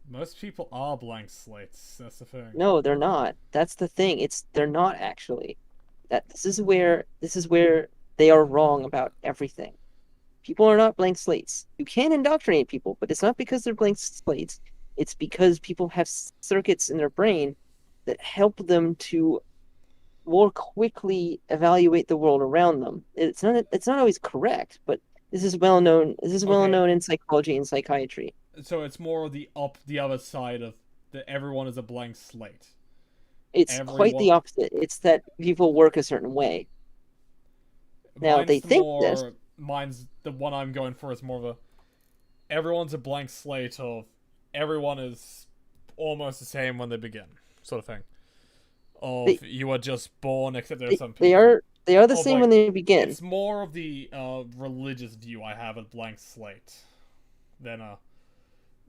Most people are blank slates. That's the thing. No, they're not. That's the thing. They're not actually. That this is where they are wrong about everything. People are not blank slates. You can indoctrinate people, but it's not because they're blank slates. It's because people have circuits in their brain that help them to more quickly evaluate the world around them. It's not always correct, but this is well known. This is well Okay, known in psychology and psychiatry. so it's more the other side of that. Everyone is a blank slate. It's quite Everyone. the opposite. It's that people work a certain way. Now they Mine's think this. more. Mine's the one I'm going for is more of a. everyone's a blank slate of everyone is almost the same when they begin, sort of thing. They Of you are just born, except there are they, some they people. are they are the Of same like, when they begin. it's more of the religious view I have of blank slate than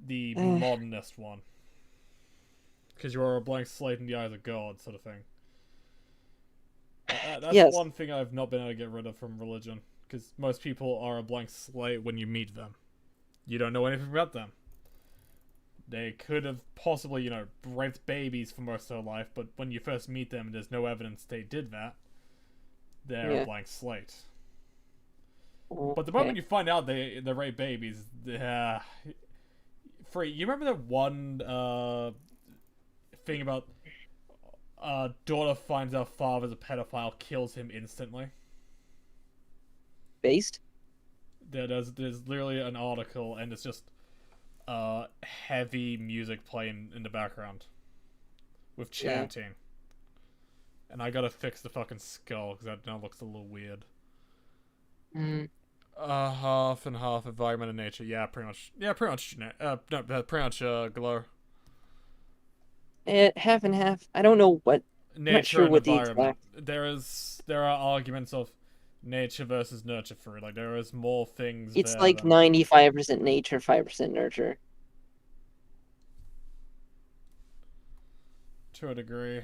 the modernist one, because you are a blank slate in the eyes of God, sort of thing. That's Yes. one thing I've not been able to get rid of from religion, because most people are a blank slate when you meet them. You don't know anything about them. They could have possibly, raped babies for most of their life, but when you first meet them, there's no evidence they did that. They're a Yeah. blank slate. But the Okay. moment you find out they rape babies, free. You remember that one thing about daughter finds out father's a pedophile, kills him instantly. Based. There's literally an article, and it's just heavy music playing in the background with Yeah. chanting. And I gotta fix the fucking skull because that now looks a little weird. Mm. Half and half environment and nature. Yeah, pretty much. Yeah, pretty much. No, pretty much. Glow. Half and half. I don't know what. I'm not Nature sure and what the environment. exact. There are arguments of nature versus nurture for it. Like there is more things It's there like than 95% nature, 5% nurture. to a degree.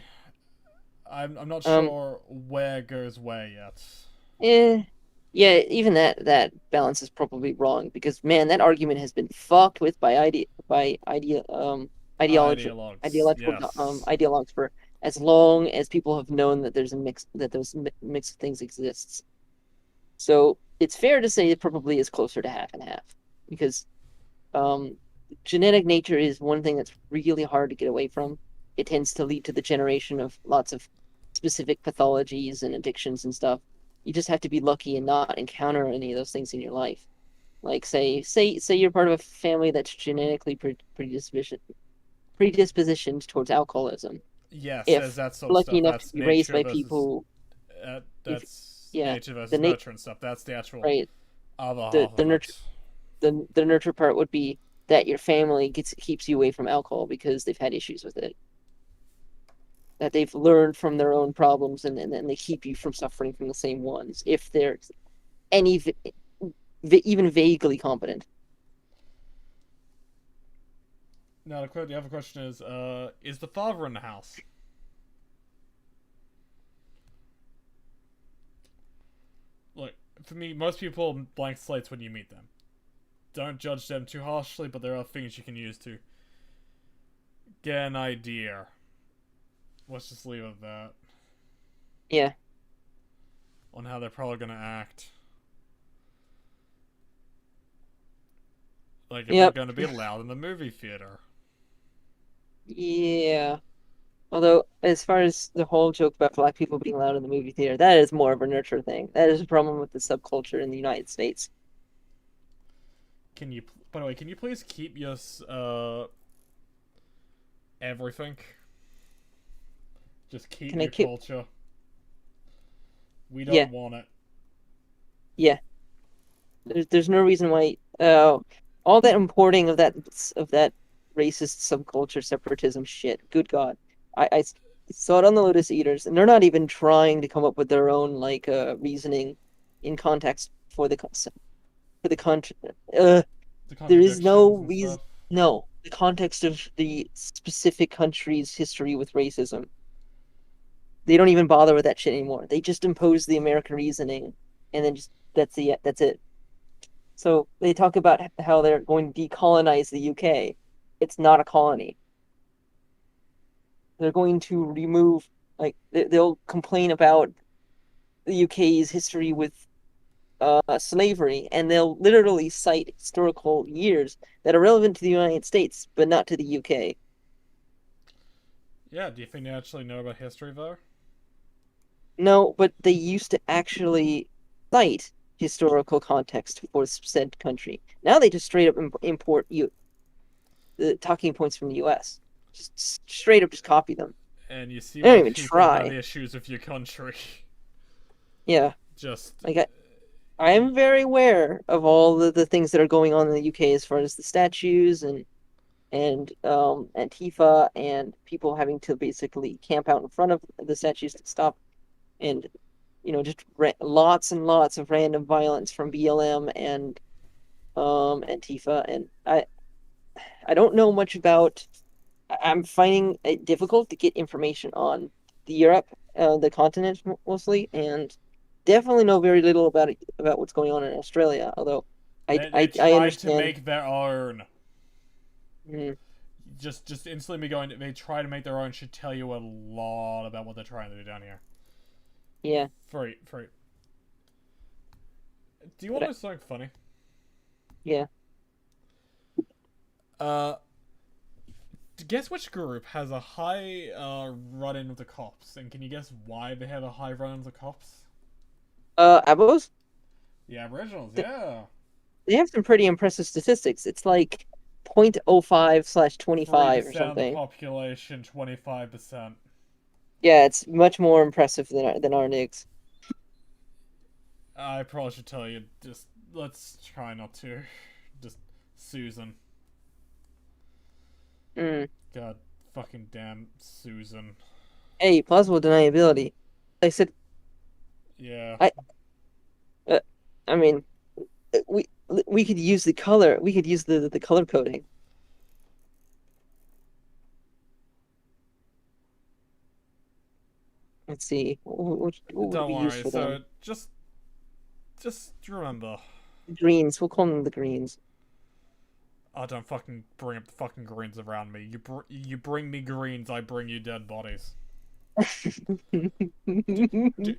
I'm not Um. sure where goes where yet. Eh. Yeah. Even that balance is probably wrong because man, that argument has been fucked with by ideology Ideologues, ideological yes. ideologues for as long as people have known that there's a mix that those mix of things exists. So it's fair to say it probably is closer to half and half because um, genetic nature is one thing that's really hard to get away from. It tends to lead to the generation of lots of specific pathologies and addictions and stuff. You just have to be lucky and not encounter any of those things in your life. Like say you're part of a family that's genetically predispositioned towards alcoholism. Yes, there's If that sort you're of lucky stuff. enough to That's be raised nature by versus people, if that's yeah, nature the versus na- nurture and stuff. That's the actual right other the half the of nurture it. the nurture part would be that your family keeps you away from alcohol because they've had issues with it, that they've learned from their own problems, and then they keep you from suffering from the same ones if they're any even vaguely competent. Now, the other question is the father in the house? Like, for me, most people blank slates when you meet them. Don't judge them too harshly, but there are things you can use to get an idea. Let's just leave it at that. Yeah. On how they're probably gonna act. Like, if they're Yep. gonna be loud in the movie theater. Yeah. Although, as far as the whole joke about black people being loud in the movie theater, that is more of a nurture thing. That is a problem with the subculture in the United States. Can you, by the way, can you please keep your, everything? Just keep Can I your keep? culture. We don't Yeah, want it. yeah. There's no reason why. All that importing of that racist subculture separatism shit. Good God, I saw it on the Lotus Eaters, and they're not even trying to come up with their own like reasoning in context for the country. The There is no contradictions and reason. stuff. No, the context of the specific country's history with racism. They don't even bother with that shit anymore. They just impose the American reasoning, and then just that's it. So they talk about how they're going to decolonize the UK. It's not a colony. They're going to remove, like, they'll complain about the UK's history with slavery, and they'll literally cite historical years that are relevant to the United States, but not to the UK. Yeah, do you think they actually know about history, though? No, but they used to actually cite historical context for said country. Now they just straight up import the talking points from the US. Just straight up just copy them. And you see They don't why even people have try. issues with your country. Yeah. Just Like I am very aware of all the things that are going on in the UK as far as the statues and Antifa and people having to basically camp out in front of the statues to stop and just lots and lots of random violence from BLM and Antifa, and I don't know much about. I'm finding it difficult to get information on the Europe, the continent mostly, and definitely know very little about what's going on in Australia. Although They I tried to understand. make their own. Mm, Just instantly me going. They try to make their own should tell you a lot about what they're trying to do down here. yeah, Free. Do you but want to know something funny? yeah. Uh, guess which group has a high run-in with the cops, and can you guess why they have a high run-in with the cops? Abos, The Aboriginals, th- yeah. they have some pretty impressive statistics. It's like 0.05/25 or 3% of the something. population, 25%. Yeah, it's much more impressive than our NIGs. I probably should tell you, just let's try not to. Just Susan. Mm. God fucking damn Susan. Hey, plausible deniability. I said Yeah. I uh, I mean we could use the color. We could use the color coding. Let's see. What would Don't we use worry. for So them? just remember. Greens. We'll call them the greens. Oh, don't fucking bring up the fucking greens around me. You bring me greens, I bring you dead bodies. D-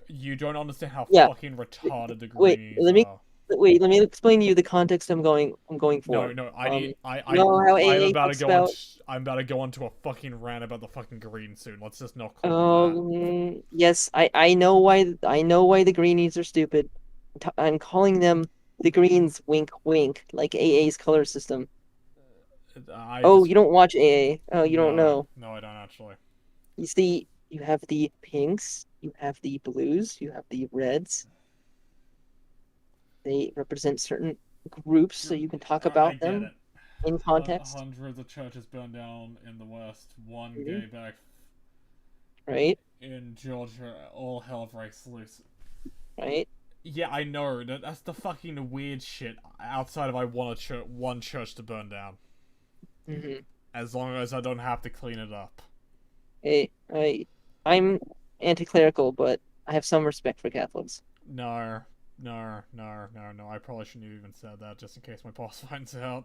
you don't understand how Yeah. fucking retarded the Wait, greenies are. let me explain to you the context I'm going No, for. no, I need You know how I'm AA about to talks go on. about I'm about to go on to a fucking rant about the fucking green soon. Let's just not call them that. yes, I know why the greenies are stupid. I'm calling them the greens, wink wink, like AA's color system. I Oh, just you don't watch AA. Oh, you don't no, know. no, I don't actually. You see, you have the pinks, you have the blues, you have the reds. They represent certain groups, so you can talk I about get them it. in context, Hundreds of churches burned down in the West. One Mhm. gay back Right? in Georgia. All hell breaks loose. Right? Yeah, I know. That's the fucking weird shit. Outside of I want one church to burn down, hmm as long as I don't have to clean it up. Hey, I'm anti-clerical, but I have some respect for Catholics. No, no. I probably shouldn't have even said that, just in case my boss finds out.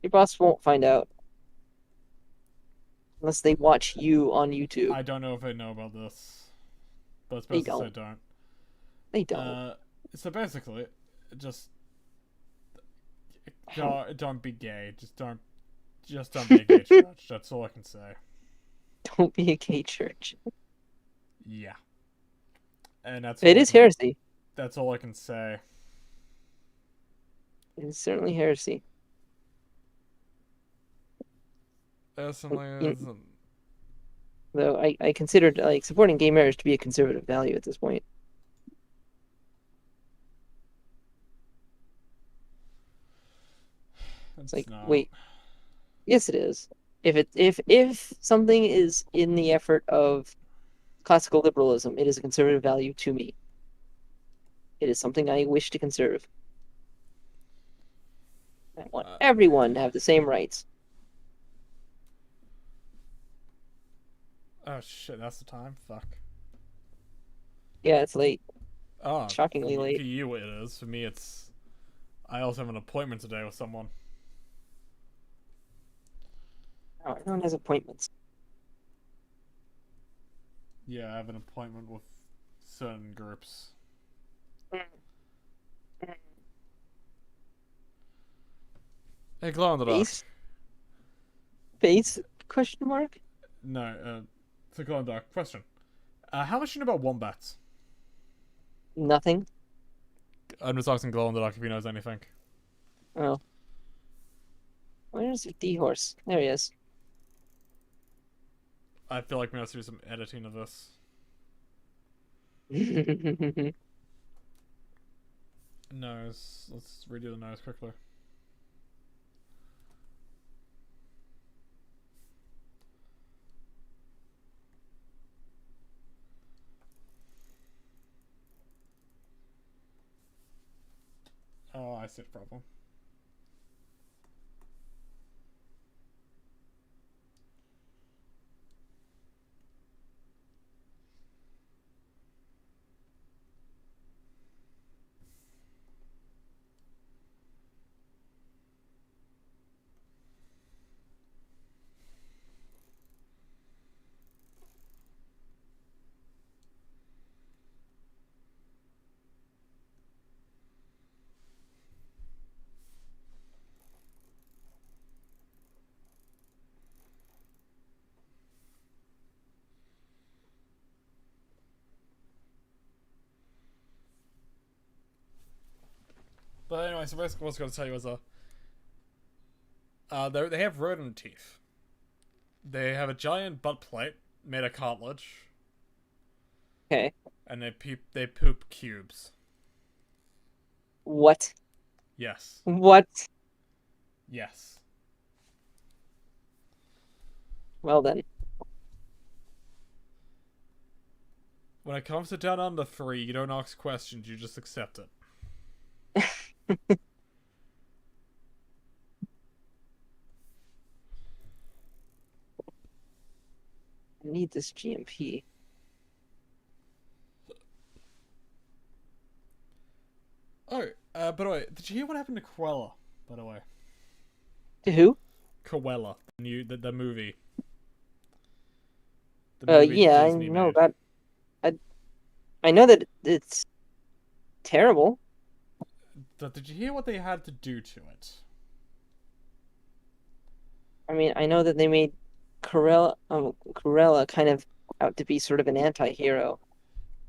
Your boss won't find out unless they watch you on YouTube. I don't know if they know about this, but it's They best to say don't. don't. They don't. Uh, so basically, just How- don't be gay. Just don't be a gay church. That's all I can say. Don't be a gay church. Yeah, and It is heresy. that's all I can say. It is certainly heresy. Personally, You- Though I considered like supporting gay marriage to be a conservative value at this point. It's it's like, not. wait, yes, it is. If something is in the effort of classical liberalism, it is a conservative value to me. It is something I wish to conserve. I want Uh, everyone to have the same rights. oh shit, that's the time. Fuck. Yeah, it's late. Oh, Shockingly for late. you it is. For me, it's. I also have an appointment today with someone. Oh, everyone has appointments. Yeah, I have an appointment with certain groups. Hey, glow in the dark. Base? Base? Question mark? No, it's a glow in the dark question. How much do you know about wombats? Nothing. I'm just asking glow in the dark if he knows anything. Oh. Where's D horse? There he is. I feel like we have to do some editing of this. Nose. Let's redo the nose quickly. Oh, I see the problem. But anyway, so basically what I was going to tell you was they have rodent teeth. They have a giant butt plate made of cartilage, Okay. and they poop cubes. What? Yes. What? Yes. Well then. When it comes to Down Under 3, you don't ask questions, you just accept it. I need this GMP. Oh, by the way, did you hear what happened to Cruella, by the way? To who? Cruella, the movie. The movie Yeah, Disney I know made. that. I know that it's terrible. Did you hear what they had to do to it? I mean, I know that they made Cruella kind of out to be sort of an anti-hero.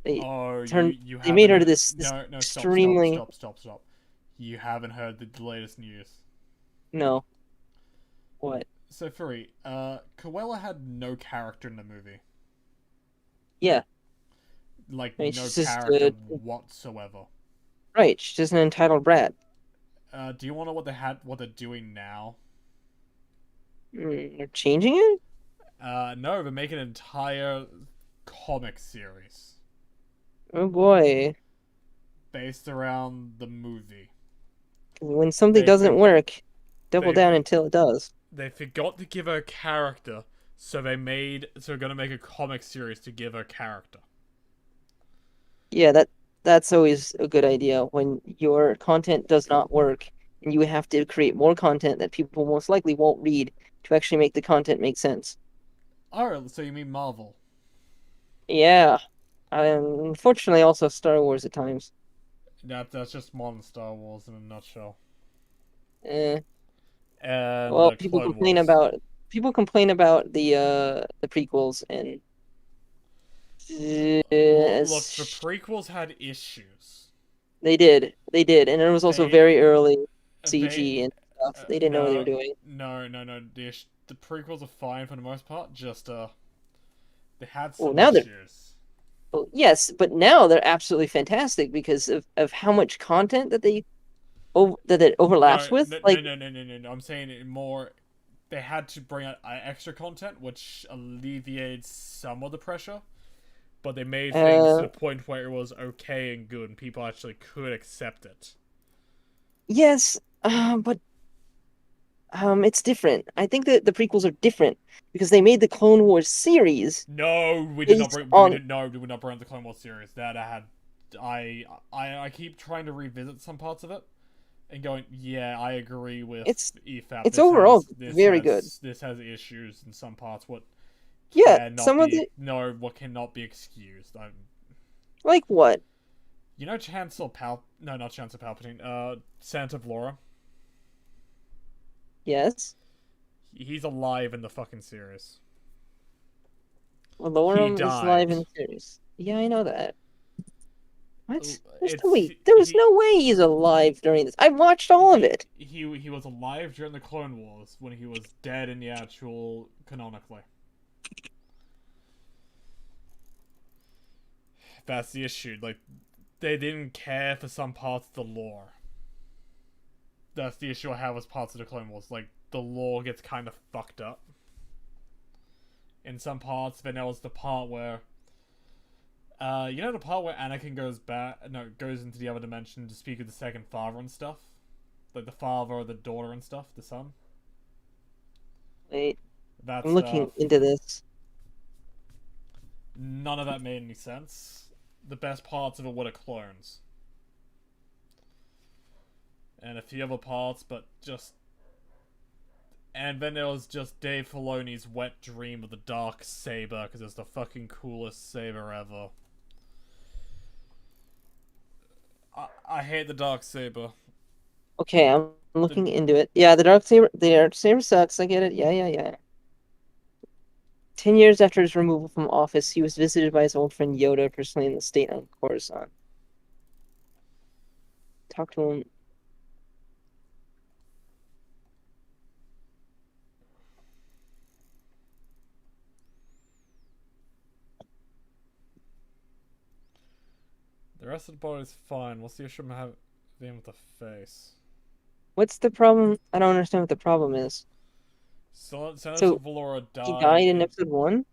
They Oh, turned you they made haven't her heard... this No, extremely stop. You haven't heard the latest news. no. What? So, Furry, Cruella had no character in the movie. Yeah. Like, I mean, no she's just character whatsoever. right. She's just an entitled brat. Do you want to know what they're doing now? They're changing it? No, they're making an entire comic series Oh boy. based around the movie. When something They doesn't for- work, double they down until it does. they forgot to give her a character, so they're gonna make a comic series to give her character. Yeah, that's always a good idea when your content does not work and you have to create more content that people most likely won't read to actually make the content make sense. Oh, so you mean Marvel? Yeah. Unfortunately, also Star Wars at times. That's just modern Star Wars in a nutshell. Eh. And Well, Clone Wars. people complain about the prequels and Look, the prequels had issues. they did, and it was also They very early they CG and stuff. They didn't know what they were no doing. no. The prequels are fine for the most part. Just they had Well, some now they're issues. well, yes, but now they're absolutely fantastic because of how much content that it overlaps with. Like, No. I'm saying it more. They had to bring out extra content, which alleviates some of the pressure. But they made things to uh, the point where it was okay and good, and people actually could accept it. yes, but it's different. I think that the prequels are different because they made the Clone Wars series No, we did not based bring. We on didn't. No, we did not bring up the Clone Wars series. That I had. I keep trying to revisit some parts of it, and going, yeah, I agree with it's EFAP. it's overall very good. This has issues in some parts. What Yeah, cannot some of be the no, what cannot be excused. like what? You know, No, not Chancellor Palpatine. Santa Vlora. Yes, He's alive in the fucking series. He Valorum is live in died. the series. Yeah, I know that. What? It's There was he. no way he's alive during this. I watched all of it. He was alive during the Clone Wars when he was dead in the actual canonically. That's the issue. Like they didn't care for some parts of the lore. That's the issue I have with parts of the Clone Wars. Like, the lore gets kind of fucked up in some parts. Then there was the part where, you know, the part where Anakin goes into the other dimension to speak with the second father and stuff, like the father or the daughter and stuff, the son. Wait, That I'm looking stuff. into this. None of that made any sense. The best parts of it were the clones. And a few other parts, but just... And then there was just Dave Filoni's wet dream of the dark saber, because it's the fucking coolest saber ever. I hate the dark saber. Okay, I'm looking into it. Yeah, the Dark Saber sucks. I get it. Yeah. 10 years after his removal from office, he was visited by his old friend Yoda personally in the state on Coruscant. Talk to him. The rest of the body's fine. What's the issue with him with the face? What's the problem? I don't understand what the problem is. Senator So Valora he died died in episode 1?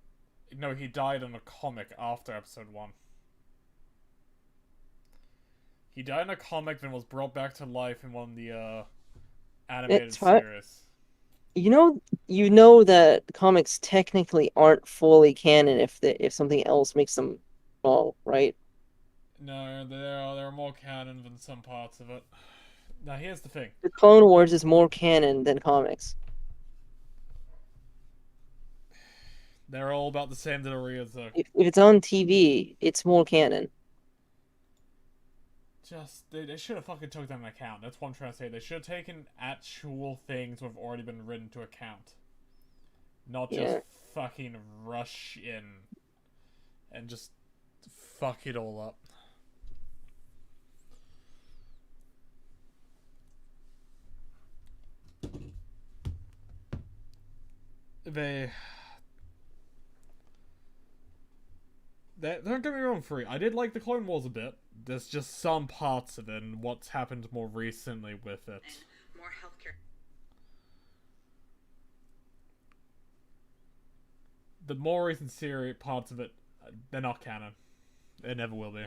No, he died in a comic after episode 1. He died in a comic, then was brought back to life in one of the animated It's what? series. You know that comics technically aren't fully canon if something else makes them fall, right? No, there are more canon than some parts of it. Now here's the thing. The Clone Wars is more canon than comics. They're all about the same degree as the... If it's on TV, it's more canon. Just, they should have fucking took that into account. That's what I'm trying to say. They should have taken actual things that have already been written to account. Not just fucking rush in and just fuck it all up. Don't get me wrong, Free. I did like the Clone Wars a bit. There's just some parts of it and what's happened more recently with it. More healthcare. The more recent series parts of it, they're not canon. They never will be.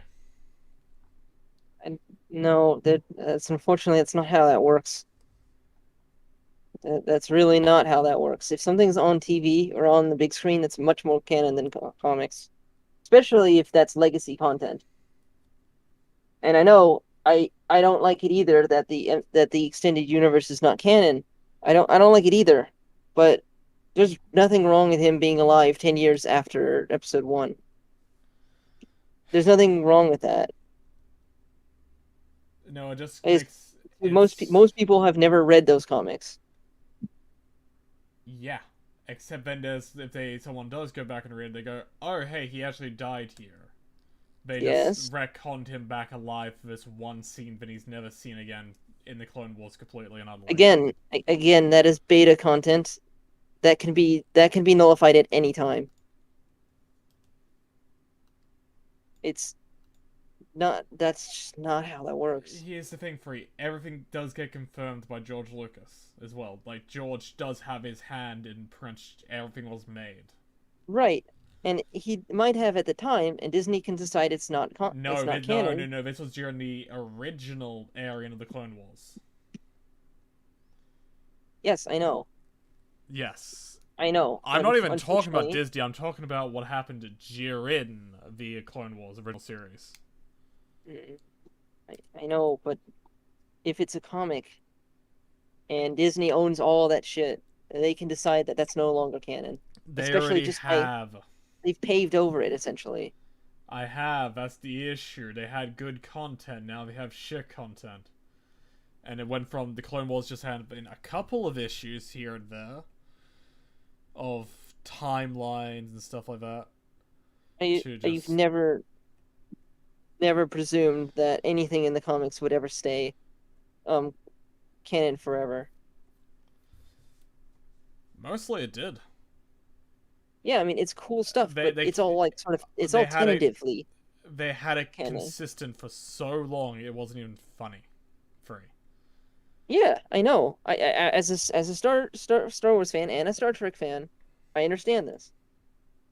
No, that's unfortunately that's not how that works. That's really not how that works. If something's on TV or on the big screen, that's much more canon than comics, especially if that's legacy content. And I know I don't like it either that the extended universe is not canon. I don't like it either. But there's nothing wrong with him being alive 10 years after episode 1. There's nothing wrong with that. No, it just most people have never read those comics. Yeah, except then if someone does go back and read, they go, oh hey, he actually died here. They just retconned him back alive for this one scene that he's never seen again in the Clone Wars completely and utterly. Again, that is beta content. That can be nullified at any time. That's just not how that works. Here's the thing, Free. Everything does get confirmed by George Lucas as well. Like, George does have his hand in everything was made. Right. And he might have at the time, and Disney can decide it's not canon. No. This was during the original airing of the Clone Wars. Yes, I know. Yes. I know. I'm not even talking about Disney. I'm talking about what happened during the Clone Wars original series. I know, but if it's a comic, and Disney owns all that shit, they can decide that that's no longer canon. They already have. They've paved over it, essentially. I have. That's the issue. They had good content. Now they have shit content. And it went from the Clone Wars just had been a couple of issues here and there of timelines and stuff like that. You've never presumed that anything in the comics would ever stay canon forever. Mostly it did. Yeah, I mean it's cool stuff, but it's all like sort of all tentatively. they had it canon. consistent for so long, it wasn't even funny. Free. Yeah, I know. As a Star Wars fan and a Star Trek fan, I understand this.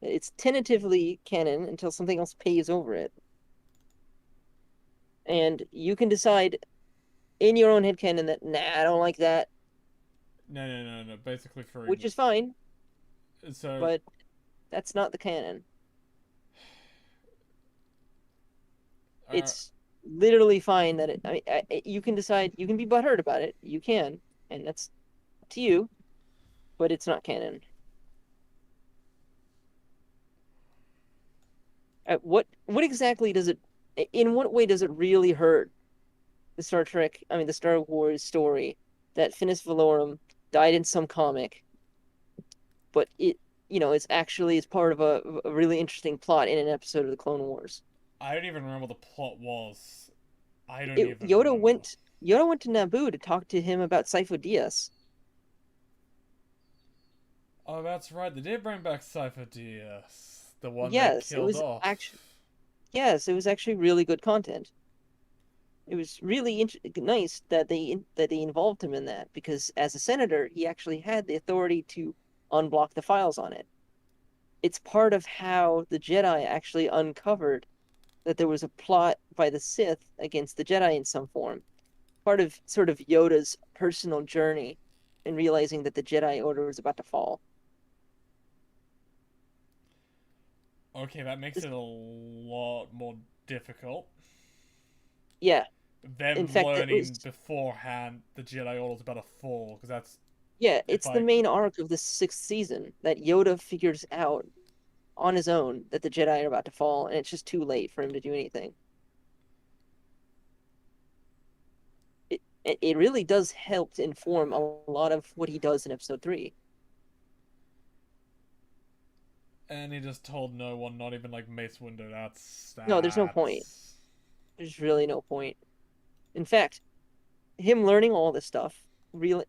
It's tentatively canon until something else paves over it. And you can decide in your own head canon that, nah, I don't like that, No. Basically, free. which is fine, So, but that's not the canon. uh, It's literally fine that you can decide, you can be butthurt about it, you can, and that's up to you, but it's not canon. What exactly does it, in what way does it really hurt the Star Trek, I mean, the Star Wars story that Finis Valorum died in some comic, but it's actually is part of a really interesting plot in an episode of the Clone Wars. I don't even remember what the plot was. I don't It, even remember. Yoda went to Naboo to talk to him about Sifo Dyas. Oh, that's right. They did bring back Cypher DS, the one they Yes, it killed was off. actually yes, it was actually really good content. It was really nice that they involved him in that because as a senator, he actually had the authority to unblock the files on it. It's part of how the Jedi actually uncovered that there was a plot by the Sith against the Jedi in some form. Part of sort of Yoda's personal journey in realizing that the Jedi Order was about to fall. Okay, that makes This, it a lot more difficult. yeah, in Them fact, that learning was beforehand the Jedi Order's about to fall, because that's yeah, if it's the I. main arc of the sixth season that Yoda figures out on his own that the Jedi are about to fall, and it's just too late for him to do anything. It really does help to inform a lot of what he does in Episode 3. And he just told no one, not even like Mace Windu. That's No, there's no point. that's. There's really no point. In fact, him learning all this stuff really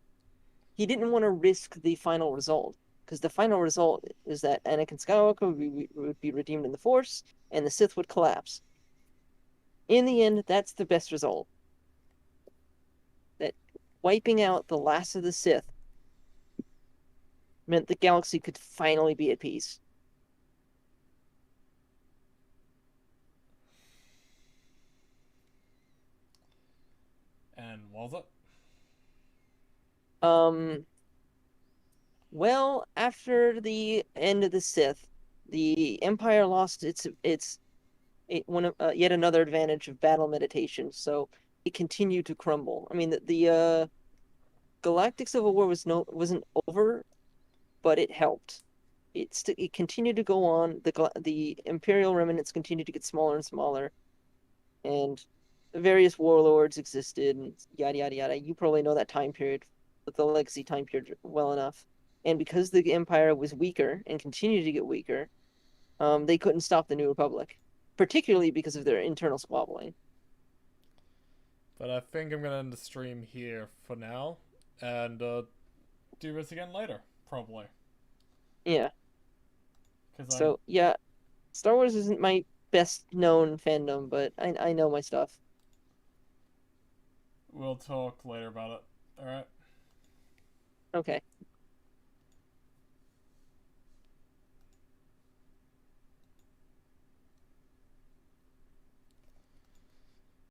he didn't want to risk the final result because the final result is that Anakin Skywalker would be redeemed in the Force and the Sith would collapse. In the end, that's the best result. That wiping out the last of the Sith meant the galaxy could finally be at peace. And was it? Um, well, after the end of the Sith, the Empire lost one of yet another advantage of battle meditation, so it continued to crumble. I mean, the Galactic Civil War wasn't over, but it helped. It continued to go on. The Imperial remnants continued to get smaller and smaller, and various warlords existed, and yada yada yada. You probably know that time period, the legacy time period, well enough. And because the Empire was weaker and continued to get weaker, they couldn't stop the New Republic, particularly because of their internal squabbling. But I think I'm gonna end the stream here for now, and do this again later, probably. Yeah. Because I So yeah, Star Wars isn't my best known fandom, but I know my stuff. will talk later about it. All right. Okay.